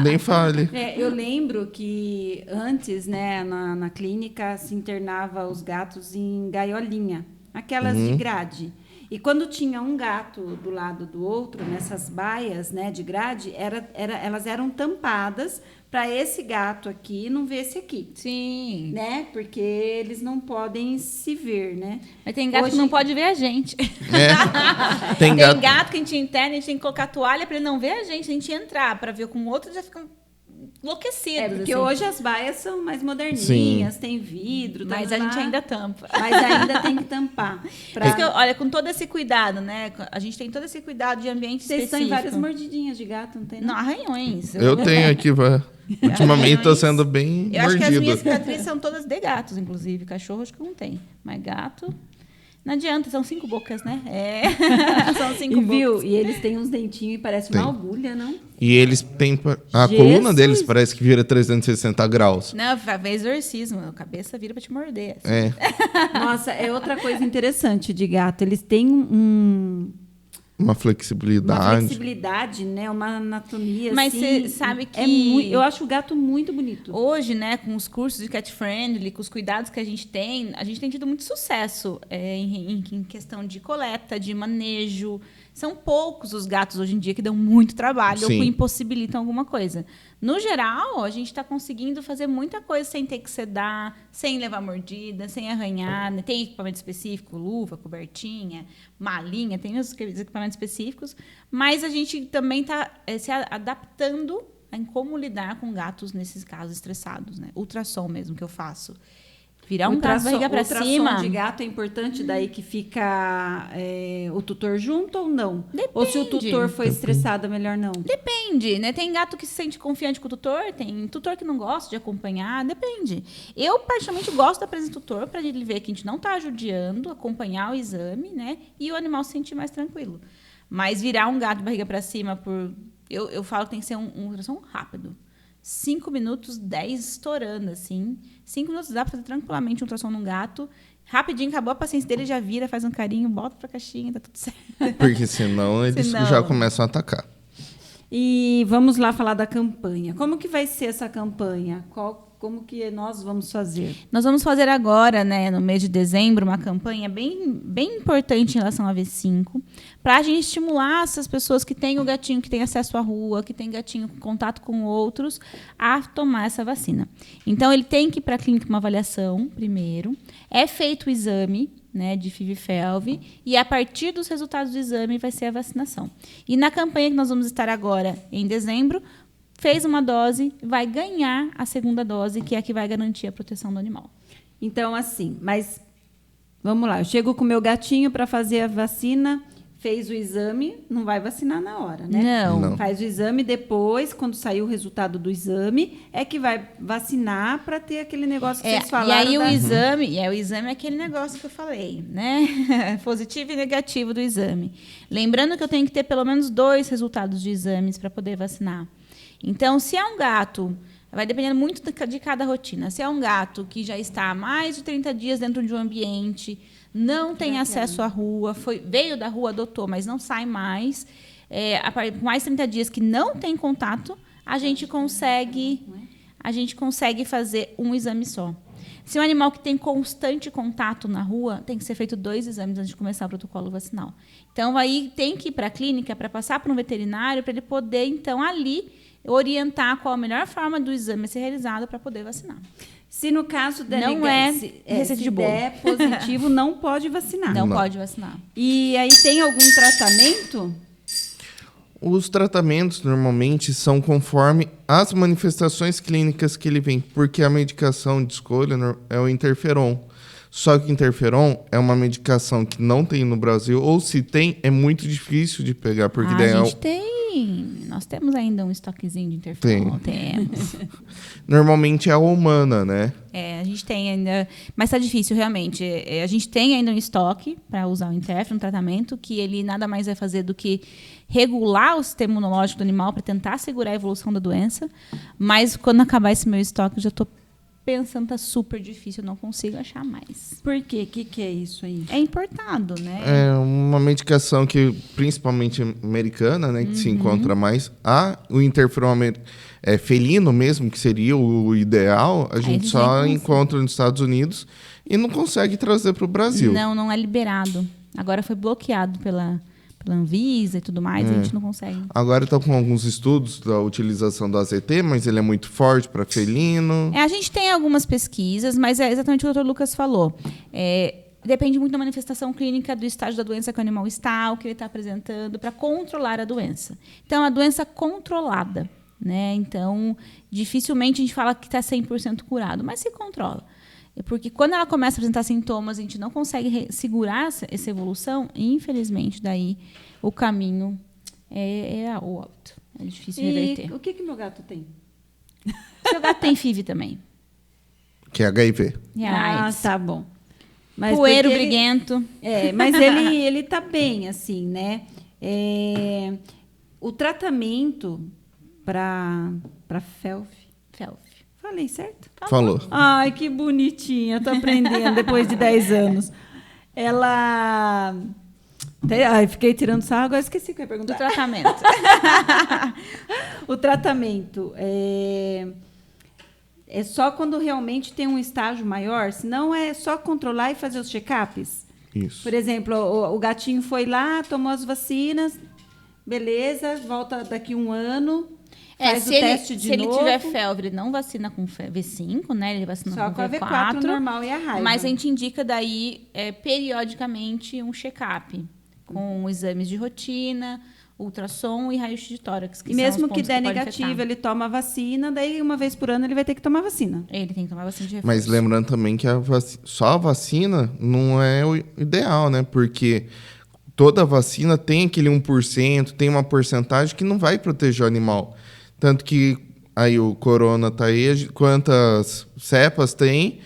Nem fale. Eu lembro que antes, né, na clínica, se internava os gatos em gaiolinha, aquelas de grade. E quando tinha um gato do lado do outro, nessas baias, né, de grade, elas eram tampadas para esse gato aqui não ver esse aqui. Sim. Né? Porque eles não podem se ver, né? Mas tem gato que não pode ver a gente. Tem gato que a gente interna, a gente tem que colocar a toalha para ele não ver a gente entrar, para ver com o outro já fica enlouquecidos. Porque assim. Hoje as baias são mais moderninhas, tem vidro. Mas a gente ainda tampa. Mas ainda tem que tampar. Olha, com todo esse cuidado, né? A gente tem todo esse cuidado de ambiente específico. Vocês têm várias mordidinhas de gato, não tem? Não, arranhões. Eu tenho aqui, ultimamente estou sendo bem Eu mordido. acho que as minhas cicatrizes são todas de gatos, inclusive. Cachorro acho que não tem. Mas gato... Não adianta, são 5 bocas, né? São 5 bocas. Viu? E eles têm uns dentinhos e parece uma agulha, não? E eles têm... A coluna deles parece que vira 360 graus. Não, vai ver exorcismo. A cabeça vira pra te morder. Assim. Nossa, é outra coisa interessante de gato. Eles têm uma flexibilidade, né? Uma anatomia. Mas assim, você sabe que... eu acho o gato muito bonito. Hoje, né, com os cursos de cat friendly, com os cuidados que a gente tem tido muito sucesso em questão de coleta, de manejo. São poucos os gatos hoje em dia que dão muito trabalho ou que impossibilitam alguma coisa. No geral, a gente está conseguindo fazer muita coisa sem ter que sedar, sem levar mordida, sem arranhar. Né? Tem equipamento específico, luva, cobertinha, malinha, tem os equipamentos específicos. Mas a gente também está se adaptando em como lidar com gatos nesses casos estressados. Né? Ultrassom mesmo que eu faço. Virar um gato barriga para cima. Ultrassom de gato é importante daí que fica o tutor junto ou não? Depende. Ou se o tutor foi estressado, é melhor não? Depende, né? Tem gato que se sente confiante com o tutor, tem tutor que não gosta de acompanhar, depende. Eu, particularmente, gosto da presença do tutor para ele ver que a gente não está judiando, acompanhar o exame, né? E o animal se sentir mais tranquilo. Mas virar um gato de barriga para cima eu falo que tem que ser um ultrassom rápido. 5 minutos, 10 estourando, assim. 5 minutos dá para fazer tranquilamente um ultrassom num gato. Rapidinho, acabou a paciência dele, já vira, faz um carinho, bota pra caixinha, tá tudo certo. Porque senão eles já começam a atacar. E vamos lá falar da campanha. Como que vai ser essa campanha? Como que nós vamos fazer? Nós vamos fazer agora, né, no mês de dezembro, uma campanha bem importante em relação à V5, para a gente estimular essas pessoas que têm o gatinho, que têm acesso à rua, que têm gatinho com contato com outros, a tomar essa vacina. Então, ele tem que ir para a clínica uma avaliação primeiro, é feito o exame, né, de FIV-FeLV, e a partir dos resultados do exame vai ser a vacinação. E na campanha que nós vamos estar agora, em dezembro, fez uma dose, vai ganhar a segunda dose, que é a que vai garantir a proteção do animal. Então, assim, mas vamos lá, eu chego com o meu gatinho para fazer a vacina, fez o exame, não vai vacinar na hora, né? Não. Faz o exame depois, quando sair o resultado do exame, é que vai vacinar para ter aquele negócio que vocês falaram. E aí o exame é aquele negócio que eu falei, né? Positivo e negativo do exame. Lembrando que eu tenho que ter pelo menos 2 resultados de exames para poder vacinar. Então, se é um gato, vai dependendo muito de cada rotina. Se é um gato que já está há mais de 30 dias dentro de um ambiente, não tem acesso à rua, veio da rua, adotou, mas não sai mais, com mais de 30 dias que não tem contato, a gente consegue fazer um exame só. Se é um animal que tem constante contato na rua, tem que ser feito 2 exames antes de começar o protocolo vacinal. Então, aí tem que ir para a clínica para passar para um veterinário para ele poder, então, ali orientar qual a melhor forma do exame a ser realizado para poder vacinar. Se no caso der não receita de bolo. Der positivo, não pode vacinar. Não pode vacinar. E aí tem algum tratamento? Os tratamentos normalmente são conforme as manifestações clínicas que ele vem, porque a medicação de escolha é o interferon. Só que o interferon é uma medicação que não tem no Brasil, ou se tem, é muito difícil de pegar, porque daí a gente tem. Nós temos ainda um estoquezinho de interferon. Temos. Normalmente é a humana, né? A gente tem ainda, mas está difícil realmente. A gente tem ainda um estoque para usar o interferon, um tratamento que ele nada mais vai fazer do que regular o sistema imunológico do animal para tentar segurar a evolução da doença. Mas quando acabar esse meu estoque, eu já estou pensando, tá super difícil, eu não consigo achar mais. Por quê? O que é isso aí? É importado, né? É uma medicação que, principalmente americana, né, que se encontra mais. O interferon felino mesmo, que seria o ideal, a gente só encontra nos Estados Unidos e não consegue trazer para o Brasil. Não é liberado. Agora foi bloqueado pela Anvisa e tudo mais, a gente não consegue. Agora estão com alguns estudos da utilização do AZT, mas ele é muito forte para felino. A gente tem algumas pesquisas, mas é exatamente o que o Dr. Lucas falou. Depende muito da manifestação clínica, do estágio da doença que o animal está, o que ele está apresentando, para controlar a doença. Então, a doença controlada, né? Então, dificilmente a gente fala que está 100% curado, mas se controla. Porque quando ela começa a apresentar sintomas, a gente não consegue segurar essa evolução, infelizmente, daí o caminho é o óbito. É difícil reverter. O que meu gato tem? Seu gato tem FIV também. Que é HIV. Tá bom. Mas poeiro briguento. Mas ele tá bem, assim, né? O tratamento para FeLV. Falei certo? Falou. Ai, que bonitinha. Tô aprendendo depois de 10 anos. Ela... fiquei tirando sarro, agora esqueci o que eu ia perguntar. Do tratamento. O tratamento é só quando realmente tem um estágio maior? Senão é só controlar e fazer os check-ups? Isso. Por exemplo, o gatinho foi lá, tomou as vacinas, beleza, volta daqui 1 ano... Faz o teste de novo. Se ele tiver FeLV, ele não vacina com V5, né? Ele vacina só com a V4 normal e a raiva. Mas a gente indica daí, periodicamente, um check-up com exames de rotina, ultrassom e raio-x de tórax. E mesmo que der negativo, ele toma a vacina, daí 1 vez por ano ele vai ter que tomar vacina. Ele tem que tomar vacina de reforço. Mas lembrando também que só a vacina não é o ideal, né? Porque toda vacina tem aquele 1%, tem uma porcentagem que não vai proteger o animal. Tanto que aí o corona tá aí, quantas cepas tem,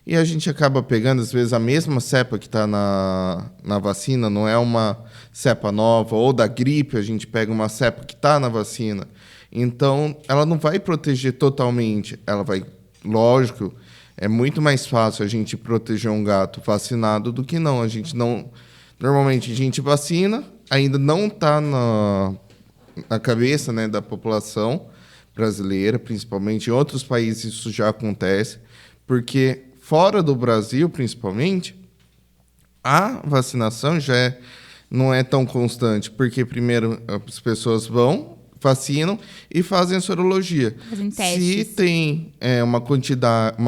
e a gente acaba pegando, às vezes, a mesma cepa que está na vacina, não é uma cepa nova, ou da gripe, a gente pega uma cepa que está na vacina. Então, ela não vai proteger totalmente. Ela vai, lógico, é muito mais fácil a gente proteger um gato vacinado do que não. A gente não... Normalmente, a gente vacina, ainda não está na cabeça, né, da população brasileira, principalmente. Em outros países isso já acontece, porque fora do Brasil, principalmente, a vacinação já não é tão constante, porque primeiro as pessoas vão, vacinam e fazem a sorologia. Fazem testes. Se tem uma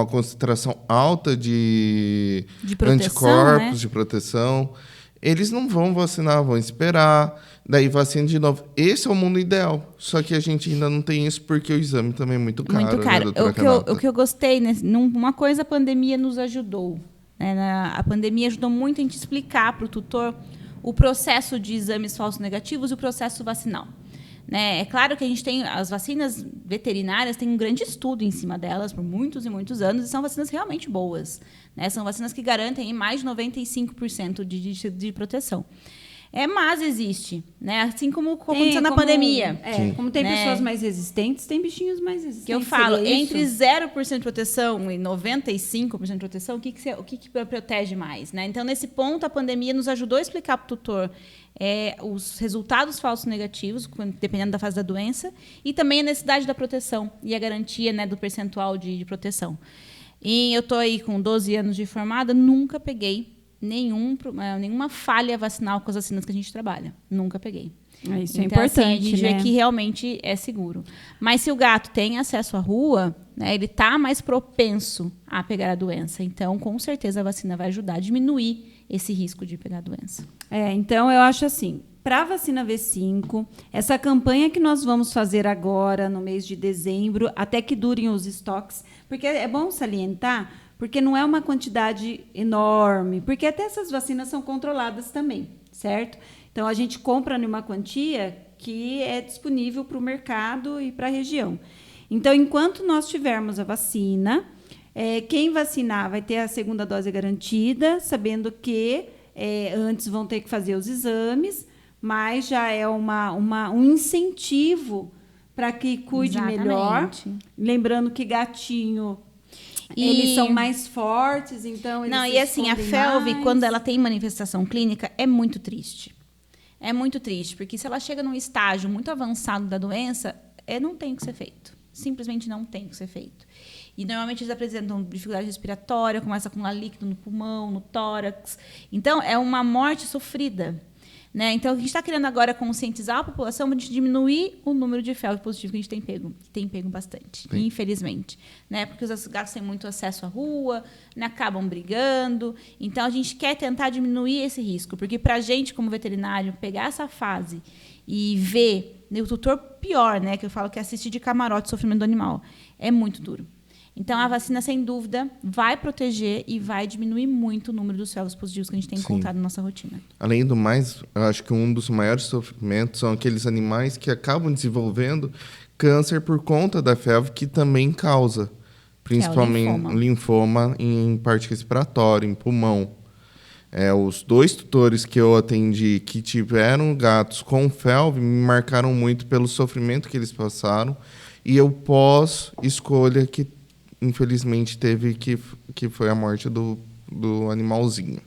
concentração alta de anticorpos, né, de proteção, eles não vão vacinar, vão esperar, daí vacina de novo. Esse é o mundo ideal. Só que a gente ainda não tem isso porque o exame também é muito caro. Muito caro. Né, o que eu gostei, né, uma coisa a pandemia nos ajudou. Né, a pandemia ajudou muito a gente explicar para o tutor o processo de exames falsos negativos e o processo vacinal. Né? É claro que a gente tem as vacinas veterinárias, tem um grande estudo em cima delas por muitos e muitos anos, e são vacinas realmente boas. Né? São vacinas que garantem mais de 95% de proteção. Mas existe, né? Assim como aconteceu na pandemia. Como tem pessoas mais resistentes, tem bichinhos mais resistentes. Que eu falo, entre 0% de proteção e 95% de proteção, o que protege mais? Né? Então, nesse ponto, a pandemia nos ajudou a explicar para o tutor os resultados falsos negativos, dependendo da fase da doença, e também a necessidade da proteção e a garantia, né, do percentual de proteção. E eu estou aí com 12 anos de formada, nunca peguei nenhuma falha vacinal com as vacinas que a gente trabalha. Nunca peguei. Isso é então, importante, assim, a gente né? vê que realmente é seguro. Mas se o gato tem acesso à rua, né, ele está mais propenso a pegar a doença. Então, com certeza, a vacina vai ajudar a diminuir esse risco de pegar a doença. Então, eu acho assim, para a vacina V5, essa campanha que nós vamos fazer agora, no mês de dezembro, até que durem os estoques, porque é bom salientar, porque não é uma quantidade enorme, porque até essas vacinas são controladas também, certo? Então, a gente compra numa quantia que é disponível para o mercado e para a região. Então, enquanto nós tivermos a vacina, quem vacinar vai ter a segunda dose garantida, sabendo que antes vão ter que fazer os exames, mas já é um incentivo para que cuide melhor. Lembrando que gatinho, eles são mais fortes, então eles e assim, a FeLV, quando ela tem manifestação clínica, é muito triste. É muito triste, porque se ela chega num estágio muito avançado da doença, não tem o que ser feito. Simplesmente não tem o que ser feito. E, normalmente, eles apresentam dificuldade respiratória, começa a acumular líquido no pulmão, no tórax. Então, é uma morte sofrida. Né? Então, a gente está querendo agora conscientizar a população para a gente diminuir o número de FeLV positivo que a gente tem pego. Que tem pego bastante, infelizmente. Né? Porque os gatos têm muito acesso à rua, né? Acabam brigando. Então, a gente quer tentar diminuir esse risco. Porque, para a gente, como veterinário, pegar essa fase e ver, né, o tutor pior, né, que eu falo que é assistir de camarote o sofrimento do animal, é muito duro. Então, a vacina, sem dúvida, vai proteger e vai diminuir muito o número dos FeLV positivos que a gente tem encontrado na nossa rotina. Além do mais, eu acho que um dos maiores sofrimentos são aqueles animais que acabam desenvolvendo câncer por conta da FeLV, que também causa, principalmente linfoma em parte respiratória, em pulmão. Os 2 tutores que eu atendi que tiveram gatos com FeLV me marcaram muito pelo sofrimento que eles passaram e o pós-escolha que infelizmente teve, que foi a morte do animalzinho.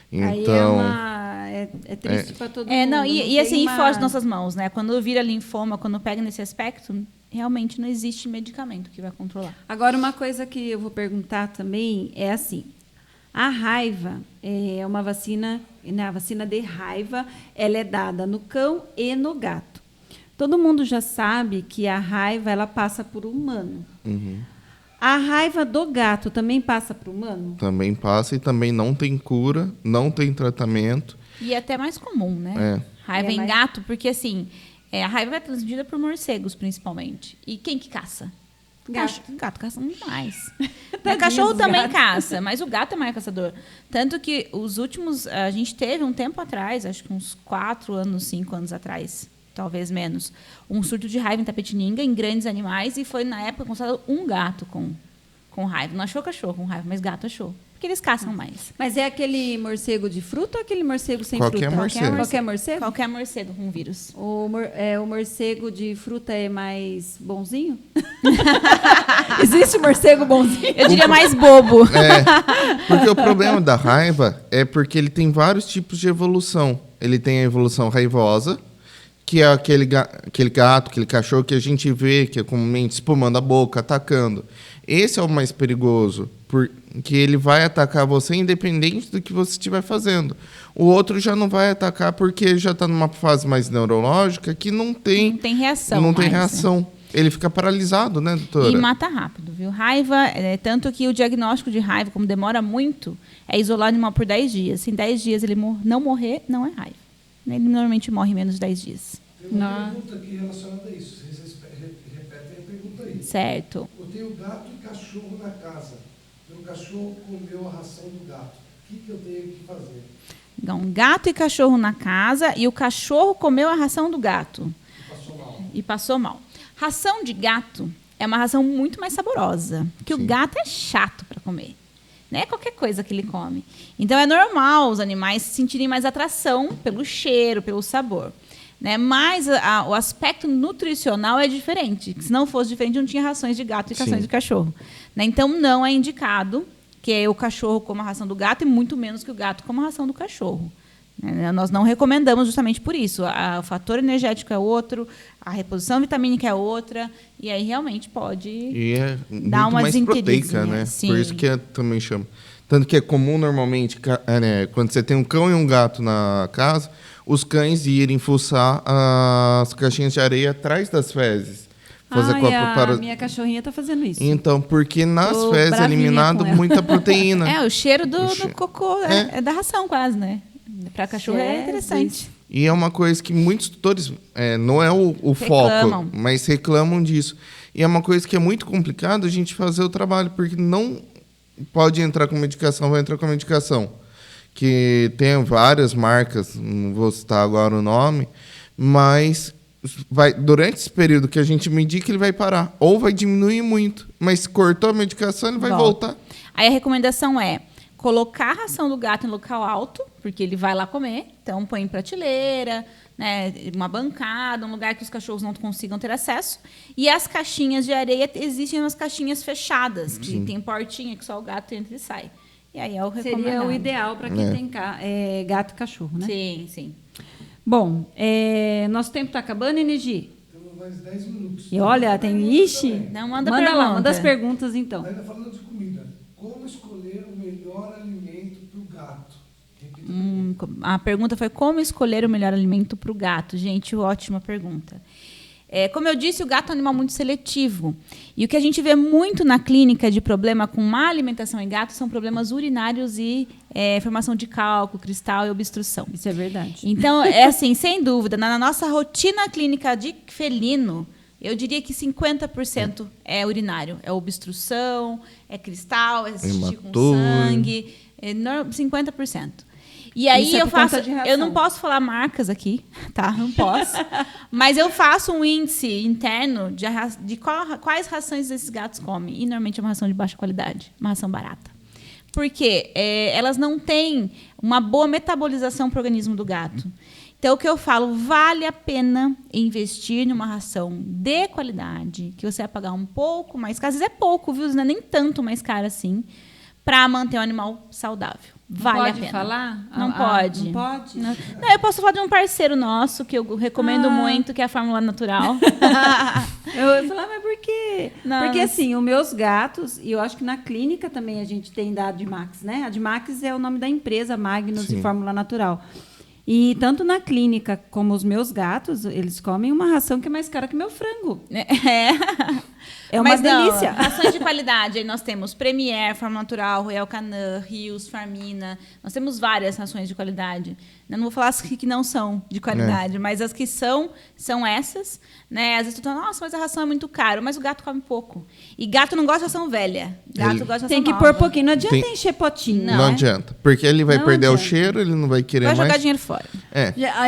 Então, aí é triste para todo mundo. E assim, foge das nossas mãos, né? Quando vira linfoma, quando pega nesse aspecto, realmente não existe medicamento que vai controlar. Agora, uma coisa que eu vou perguntar também é assim, a raiva é uma vacina, né? A vacina de raiva, ela é dada no cão e no gato. Todo mundo já sabe que a raiva, ela passa por humano. Uhum. A raiva do gato também passa para o humano? Também passa e também não tem cura, não tem tratamento. E é até mais comum, né? Raiva em gato, porque assim, a raiva é transmitida por morcegos, principalmente. E quem que caça? Gato caça muito mais. O cachorro também caça, mas o gato é mais caçador. Tanto que os últimos... A gente teve um tempo atrás, acho que uns 4 anos, 5 anos atrás, talvez menos, um surto de raiva em Tapetininga, em grandes animais, e foi, na época, constatado um gato com raiva. Não achou cachorro com raiva, mas gato achou. Porque eles caçam mais. Mas é aquele morcego de fruta ou aquele morcego sem Qualquer fruta? Morcego. Qualquer morcego? Qualquer morcego com vírus. O morcego de fruta é mais bonzinho? Existe morcego bonzinho? Eu diria mais bobo. Porque o problema da raiva é porque ele tem vários tipos de evolução. Ele tem a evolução raivosa, que é aquele gato, aquele cachorro que a gente vê, que é comumente espumando a boca, atacando. Esse é o mais perigoso, porque ele vai atacar você independente do que você estiver fazendo. O outro já não vai atacar porque já está numa fase mais neurológica que não tem reação. Não tem reação. Né? Ele fica paralisado, né, doutora? E mata rápido, viu? Raiva, tanto que o diagnóstico de raiva, como demora muito, é isolar o animal por 10 dias. Se em 10 dias ele não morrer, não é raiva. Ele normalmente morre em menos de 10 dias. Tem uma pergunta aqui relacionada a isso. Vocês repetem a pergunta aí. Certo. Eu tenho gato e cachorro na casa. Meu cachorro comeu a ração do gato. O que eu tenho que fazer? Então, gato e cachorro na casa e o cachorro comeu a ração do gato. E passou mal. Ração de gato é uma ração muito mais saborosa. Porque o gato é chato para comer. Não é qualquer coisa que ele come. Então, é normal os animais sentirem mais atração pelo cheiro, pelo sabor. Né? Mas o aspecto nutricional é diferente. Se não fosse diferente, não tinha rações de gato e rações de cachorro. Né? Então, não é indicado que o cachorro coma a ração do gato e muito menos que o gato coma a ração do cachorro. Nós não recomendamos justamente por isso. O fator energético é outro, a reposição vitamínica é outra, e aí realmente pode dar uma mais proteica, né? Sim. Por isso que eu também chamo. Tanto que é comum normalmente, né, quando você tem um cão e um gato na casa, os cães irem fuçar as caixinhas de areia atrás das fezes. A minha cachorrinha está fazendo isso. Então, porque nas fezes é eliminado muita proteína. O cheiro do cocô é da ração quase, né? Para cachorro é interessante. E é uma coisa que muitos tutores, não é o foco, mas reclamam disso. E é uma coisa que é muito complicado a gente fazer o trabalho, porque não pode entrar com medicação, vai entrar com medicação. Que tem várias marcas, não vou citar agora o nome, mas durante esse período que a gente medir que ele vai parar, ou vai diminuir muito, mas se cortou a medicação, ele vai voltar. Aí a recomendação é colocar a ração do gato em local alto, porque ele vai lá comer, então põe em prateleira, né, uma bancada, um lugar que os cachorros não consigam ter acesso. E as caixinhas de areia, existem umas caixinhas fechadas, que tem portinha que só o gato entra e sai. E aí é o recomendado. Seria o ideal para quem tem gato e cachorro, né? Sim. Bom, nosso tempo está acabando, Nigi? Temos mais 10 minutos. E olha, tem... Ixi! Não, manda lá, manda as perguntas, então. Ainda falando de comida, como escolher o melhor alimento para o gato? A pergunta foi como escolher o melhor alimento para o gato. Gente, ótima pergunta. Como eu disse, o gato é um animal muito seletivo. E o que a gente vê muito na clínica de problema com má alimentação em gato são problemas urinários e formação de cálculo, cristal e obstrução. Isso é verdade. Então, assim, sem dúvida, na nossa rotina clínica de felino, eu diria que 50% é urinário. É obstrução, é cristal, é xixi com sangue. 50%. E aí eu não posso falar marcas aqui, tá? Não posso. Mas eu faço um índice interno de quais rações esses gatos comem. E normalmente é uma ração de baixa qualidade, uma ração barata. Porque elas não têm uma boa metabolização para o organismo do gato. Então, o que eu falo, vale a pena investir numa ração de qualidade, que você vai pagar um pouco mais caro. Às vezes é pouco, viu? Não é nem tanto mais caro assim, para manter o animal saudável. Vale a pena. Pode falar? Não pode. Não pode? Não, eu posso falar de um parceiro nosso, que eu recomendo muito, que é a Fórmula Natural. Eu ia falar, mas por quê? Porque, assim, os meus gatos, e eu acho que na clínica também a gente tem da Admax, né? A Admax é o nome da empresa, Magnus e Fórmula Natural. E tanto na clínica como os meus gatos, eles comem uma ração que é mais cara que meu frango. É uma delícia. Rações de qualidade. Aí nós temos Premier, Fórmula Natural, Royal Canin, Rios, Farmina. Nós temos várias rações de qualidade. Eu não vou falar as que não são de qualidade, mas as que são essas. Né? Às vezes tu fala, nossa, mas a ração é muito cara. Mas o gato come pouco. E gato não gosta de ração velha. Gato gosta de ração tem que nova. pôr pouquinho. Não adianta encher potinho. Não adianta. Porque ele vai perder o cheiro, ele não vai querer mais. Vai jogar dinheiro fora.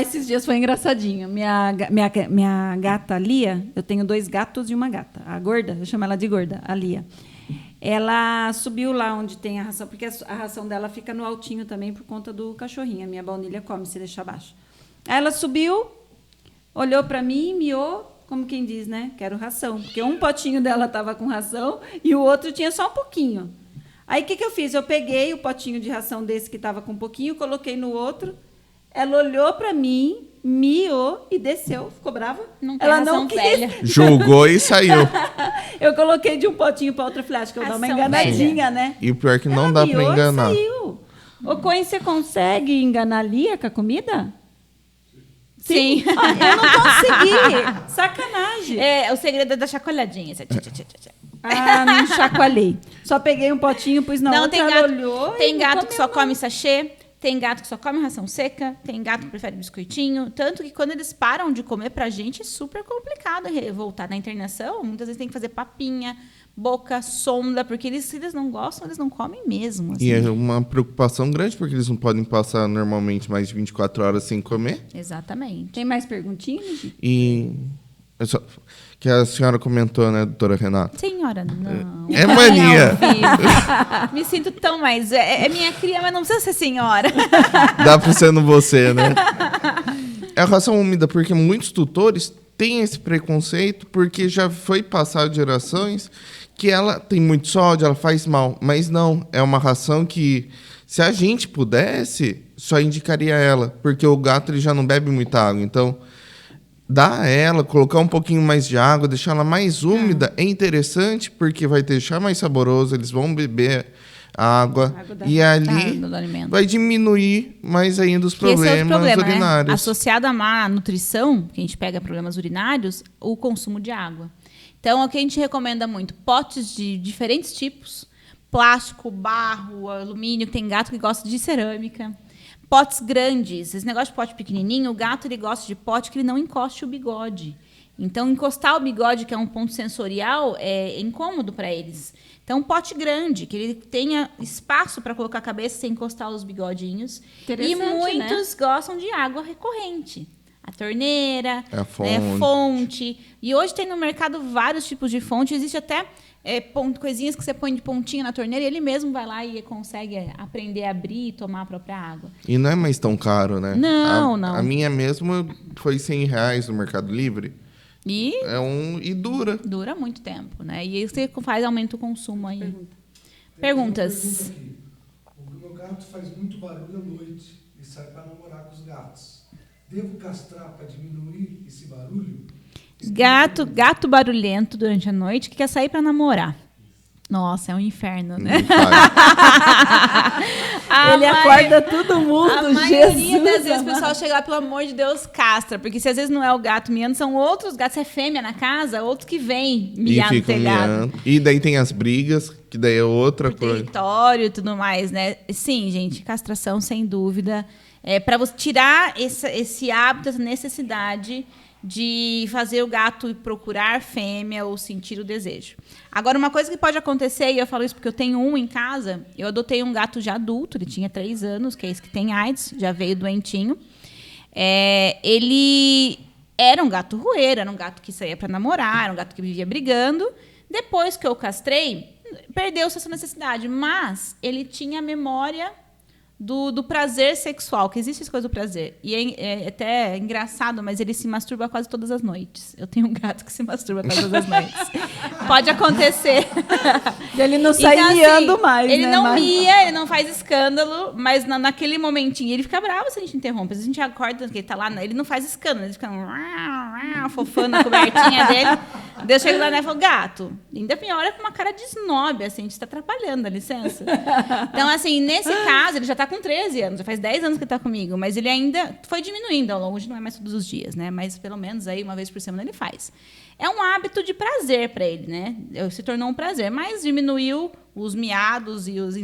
Esses dias foi engraçadinho. Minha gata, Lia, eu tenho 2 gatos e uma gata. A gorda, eu chamo ela de gorda, a Lia. Ela subiu lá onde tem a ração, porque a ração dela fica no altinho também por conta do cachorrinho. A minha baunilha come se deixar baixo. Aí ela subiu, olhou para mim, miou, como quem diz, né? Quero ração. Porque um potinho dela estava com ração e o outro tinha só um pouquinho. Aí o que eu fiz? Eu peguei o potinho de ração desse que estava com um pouquinho, coloquei no outro. Ela olhou para mim, miou e desceu. Ficou brava? Ela não quis. Velha. Julgou e saiu. Eu coloquei de um potinho para outro. Falei, acho que eu vou dar uma enganadinha, né? E o pior é que não dá para enganar. E saiu. Ô, Coen, você consegue enganar a Lia com a comida? Sim. Eu não consegui. Sacanagem. O segredo é da chacoalhadinha. Não chacoalhei. Só peguei um potinho, pus na outra, ela olhou. Tem gato que só come sachê. Tem gato que só come ração seca, tem gato que prefere biscoitinho. Tanto que quando eles param de comer, pra gente é super complicado voltar na internação. Muitas vezes tem que fazer papinha, boca, sonda, porque se eles não gostam, eles não comem mesmo. Assim. E é uma preocupação grande, porque eles não podem passar normalmente mais de 24 horas sem comer. Exatamente. Tem mais perguntinhas? E... que a senhora comentou, né, doutora Renata? Senhora, não. É mania. Me sinto tão mais... É minha cria, mas não precisa ser senhora. Dá pra ser no você, né? É a ração úmida, porque muitos tutores têm esse preconceito, porque já foi passado de gerações que ela tem muito sódio, ela faz mal. Mas não, é uma ração que, se a gente pudesse, só indicaria ela, porque o gato ele já não bebe muita água. Então, dar a ela, colocar um pouquinho mais de água, deixar ela mais úmida, é interessante, porque vai deixar mais saboroso, eles vão beber água e ali vai diminuir mais ainda os problemas urinários. Né? Associado à má nutrição, que a gente pega problemas urinários, o consumo de água. Então, o que a gente recomenda muito, potes de diferentes tipos, plástico, barro, alumínio, tem gato que gosta de cerâmica. Potes grandes, esse negócio de pote pequenininho, o gato ele gosta de pote que ele não encoste o bigode. Então, encostar o bigode, que é um ponto sensorial, é incômodo para eles. Então, um pote grande, que ele tenha espaço para colocar a cabeça sem encostar os bigodinhos. E muitos gostam de água recorrente. A torneira, a fonte. E hoje tem no mercado vários tipos de fonte. Existe até coisinhas que você põe de pontinha na torneira e ele mesmo vai lá e consegue aprender a abrir e tomar a própria água. E não é mais tão caro, né? Não. A minha mesmo foi R$100 no Mercado Livre. E dura. Dura muito tempo, né? E aí você aumenta o consumo aí. Perguntas. O meu gato faz muito barulho à noite e sai para namorar com os gatos. Devo castrar para diminuir esse barulho? Gato barulhento durante a noite que quer sair para namorar. Nossa, é um inferno, né? Ele acorda todo mundo, A maioria das vezes o pessoal chega lá, pelo amor de Deus, castra. Porque se às vezes não é o gato miando, são outros gatos. Se é fêmea na casa, outros que vêm miar no telhado. E daí tem as brigas, que daí é outra coisa. Território e tudo mais, né? Sim, gente, castração, sem dúvida. Para você tirar esse hábito, essa necessidade de fazer o gato procurar fêmea ou sentir o desejo. Agora, uma coisa que pode acontecer, e eu falo isso porque eu tenho um em casa, eu adotei um gato já adulto, ele tinha 3 anos, que é esse que tem AIDS, já veio doentinho. Ele era um gato rueiro, era um gato que saía para namorar, era um gato que vivia brigando. Depois que eu castrei, perdeu-se essa necessidade, mas ele tinha a memória do prazer sexual, que existe essa coisa do prazer. E é até engraçado, mas ele se masturba quase todas as noites. Eu tenho um gato que se masturba quase todas as noites. Pode acontecer. Ele não sai então, miando assim, mais, ele não mia, ele não faz escândalo, mas naquele momentinho, ele fica bravo se a gente interrompe. A gente acorda, que ele tá lá, ele não faz escândalo, ele fica fofando a cobertinha dele. Deus chega lá e fala, gato, ainda me olha com uma cara de snob, assim, a gente tá atrapalhando, dá licença. Então, assim, nesse caso, ele já tá com 13 anos, já faz 10 anos que ele tá comigo, mas ele ainda foi diminuindo ao longo de, não é mais todos os dias, né? Mas pelo menos aí, uma vez por semana, ele faz. É um hábito de prazer para ele, né? Se tornou um prazer, mas diminuiu os miados e os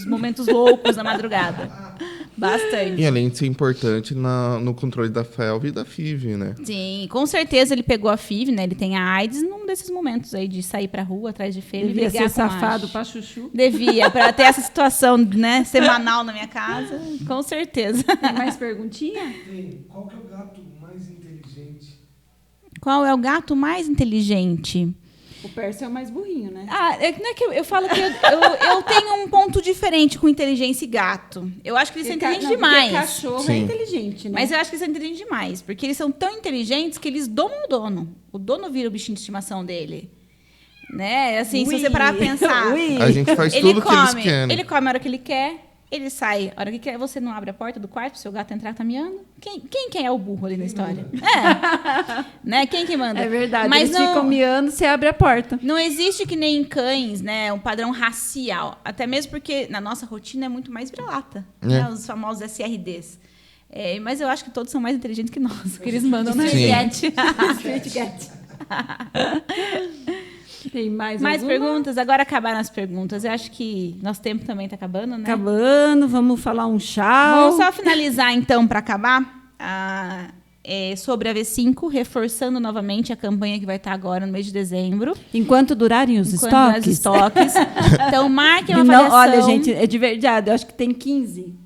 momentos loucos da madrugada. Bastante. E além de ser importante no controle da FeLV e da FIV, né? Sim, com certeza ele pegou a FIV, né? Ele tem a AIDS num desses momentos aí de sair pra rua atrás de feira. Devia ser safado pra chuchu. Devia, para ter essa situação, né, semanal na minha casa, com certeza. Tem mais perguntinha? Tem. Qual que é o gato mais inteligente? Qual é o gato mais inteligente? O Percy é o mais burrinho, né? Não é que eu falo que eu tenho um ponto diferente com inteligência e gato. Eu acho que eles são inteligentes demais. Cachorro é inteligente, né? Mas eu acho que eles são inteligentes demais. Porque eles são tão inteligentes que eles domam o dono. O dono vira o bichinho de estimação dele. Né? Assim, se você parar pra pensar... A gente faz tudo que eles querem. Ele come a hora que ele quer. Ele sai a hora que quer. Você não abre a porta do quarto pro seu gato entrar caminhando. Quem é o burro ali na história? Né? Quem que manda? É verdade. Mas eles ficam miando, você abre a porta. Não existe que nem em cães, né? Um padrão racial. Até mesmo porque na nossa rotina é muito mais vira-lata. Né? Os famosos SRDs. Mas eu acho que todos são mais inteligentes que nós. Que eles mandam na Street Cat. Tem mais perguntas? Agora acabaram as perguntas. Eu acho que nosso tempo também está acabando, né? Acabando, vamos falar um tchau. Vamos só finalizar, então, para acabar, sobre a V5, reforçando novamente a campanha que vai estar agora no mês de dezembro. Enquanto durarem os estoques. Então, marquem uma avaliação. Olha, gente, é de verdade, eu acho que tem 15.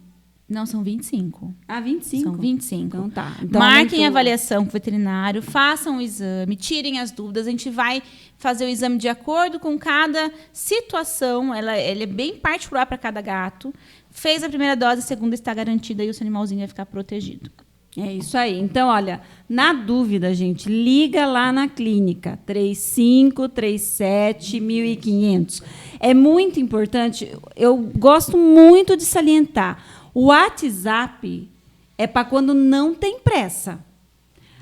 Não, são 25. Ah, 25? São 25. Então tá. Então, marquem a avaliação com o veterinário, façam o exame, tirem as dúvidas. A gente vai fazer o exame de acordo com cada situação. Ela é bem particular para cada gato. Fez a primeira dose, a segunda está garantida e o seu animalzinho vai ficar protegido. É isso aí. Então, olha, na dúvida, gente, liga lá na clínica, 3537-1500. É muito importante, eu gosto muito de salientar. O WhatsApp é para quando não tem pressa.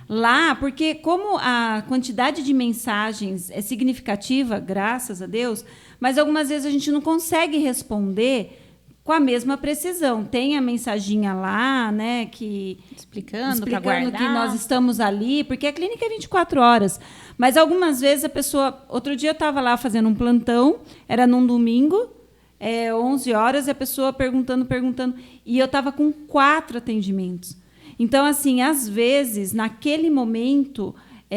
Lá, porque como a quantidade de mensagens é significativa, graças a Deus, mas algumas vezes a gente não consegue responder com a mesma precisão. Tem a mensaginha lá, né, explicando que nós estamos ali, porque a clínica é 24 horas. Mas algumas vezes a pessoa... Outro dia eu estava lá fazendo um plantão, era num domingo, 11 horas, e a pessoa perguntando, e eu estava com 4 atendimentos. Então, assim, às vezes, naquele momento,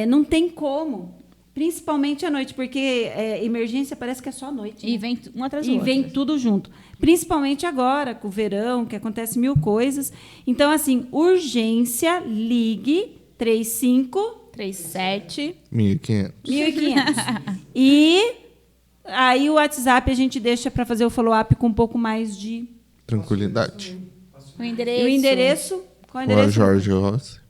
não tem como, principalmente à noite, porque emergência parece que é só à noite. E né? vem um atrás do outro. E vem tudo junto. Principalmente agora, com o verão, que acontece 1000 coisas. Então, assim, urgência, ligue 3537 1.500. E aí o WhatsApp a gente deixa para fazer o follow-up com um pouco mais de tranquilidade. O endereço. E o endereço? Qual é o Rua endereço? Jorge Rossi.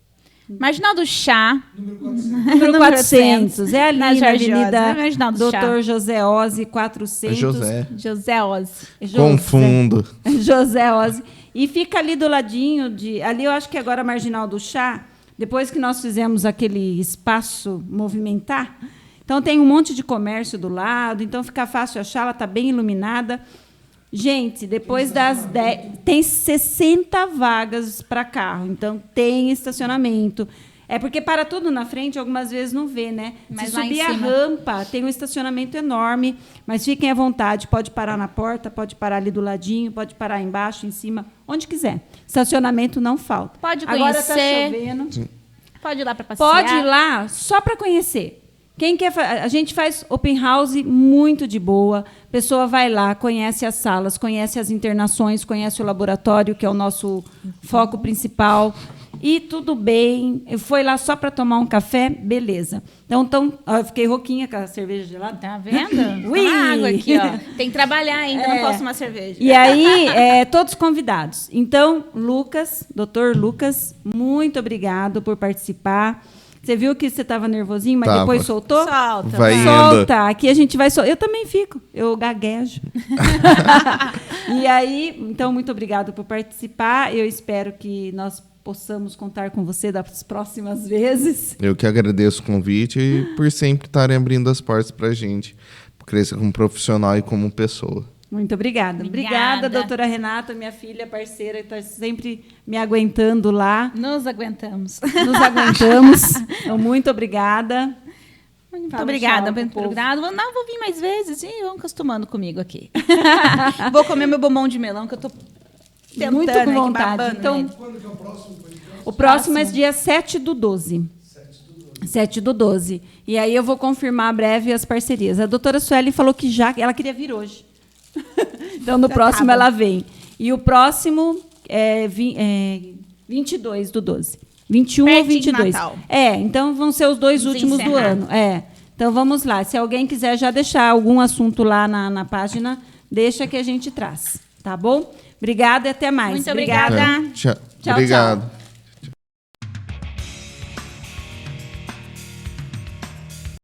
Marginal do Chá. Número 400. É ali na Avenida Dr. José Ozzi, 400. José Ozzi. Confundo. José Ozzi. E fica ali do ladinho de... Ali eu acho que agora a Marginal do Chá, depois que nós fizemos aquele espaço movimentar, então tem um monte de comércio do lado, então fica fácil achar, ela está bem iluminada. Gente, depois das 10... Tem 60 vagas para carro, então tem estacionamento. É porque para tudo na frente, algumas vezes não vê, né? Mas se lá subir em a cima... rampa, tem um estacionamento enorme, mas fiquem à vontade, pode parar na porta, pode parar ali do ladinho, pode parar embaixo, em cima, onde quiser. Estacionamento não falta. Pode conhecer. Agora está chovendo. Pode ir lá para passear. Pode ir lá só para conhecer. Quem quer, a gente faz open house muito de boa. A pessoa vai lá, conhece as salas, conhece as internações, conhece o laboratório, que é o nosso foco principal. E tudo bem. Foi lá só para tomar um café, beleza. Então eu fiquei rouquinha com a cerveja gelada. Tá vendo? Ui! Água aqui, ó. Tem que trabalhar ainda, não posso tomar cerveja. E aí, todos convidados. Então, doutor Lucas, muito obrigado por participar. Você viu que você estava nervosinho, mas depois soltou? Solta. Solta. Aqui a gente vai soltar. Eu também fico. Eu gaguejo. E aí, então, muito obrigado por participar. Eu espero que nós possamos contar com você das próximas vezes. Eu que agradeço o convite e por sempre estarem abrindo as portas para a gente, por crescer como profissional e como pessoa. Muito obrigada. Obrigada, doutora Renata, minha filha, parceira, que está sempre me aguentando lá. Nos aguentamos. Então, muito obrigada. Muito obrigada. Não, vou vir mais vezes e vão acostumando comigo aqui. Vou comer meu bombom de melão, que eu estou muito com vontade. Então, Quando que é o próximo podcast? O próximo é dia 7/12. 7/12. E aí eu vou confirmar breve as parcerias. A doutora Sueli falou que ela queria vir hoje. Então, no próximo ela vem. E o próximo é 22/12. 21 ou 22. Natal. Então vão ser os 2 últimos do ano. Então vamos lá. Se alguém quiser já deixar algum assunto lá na página, deixa que a gente traz. Tá bom? Obrigada e até mais. Muito obrigada. Tchau. Tchau, Obrigado. tchau.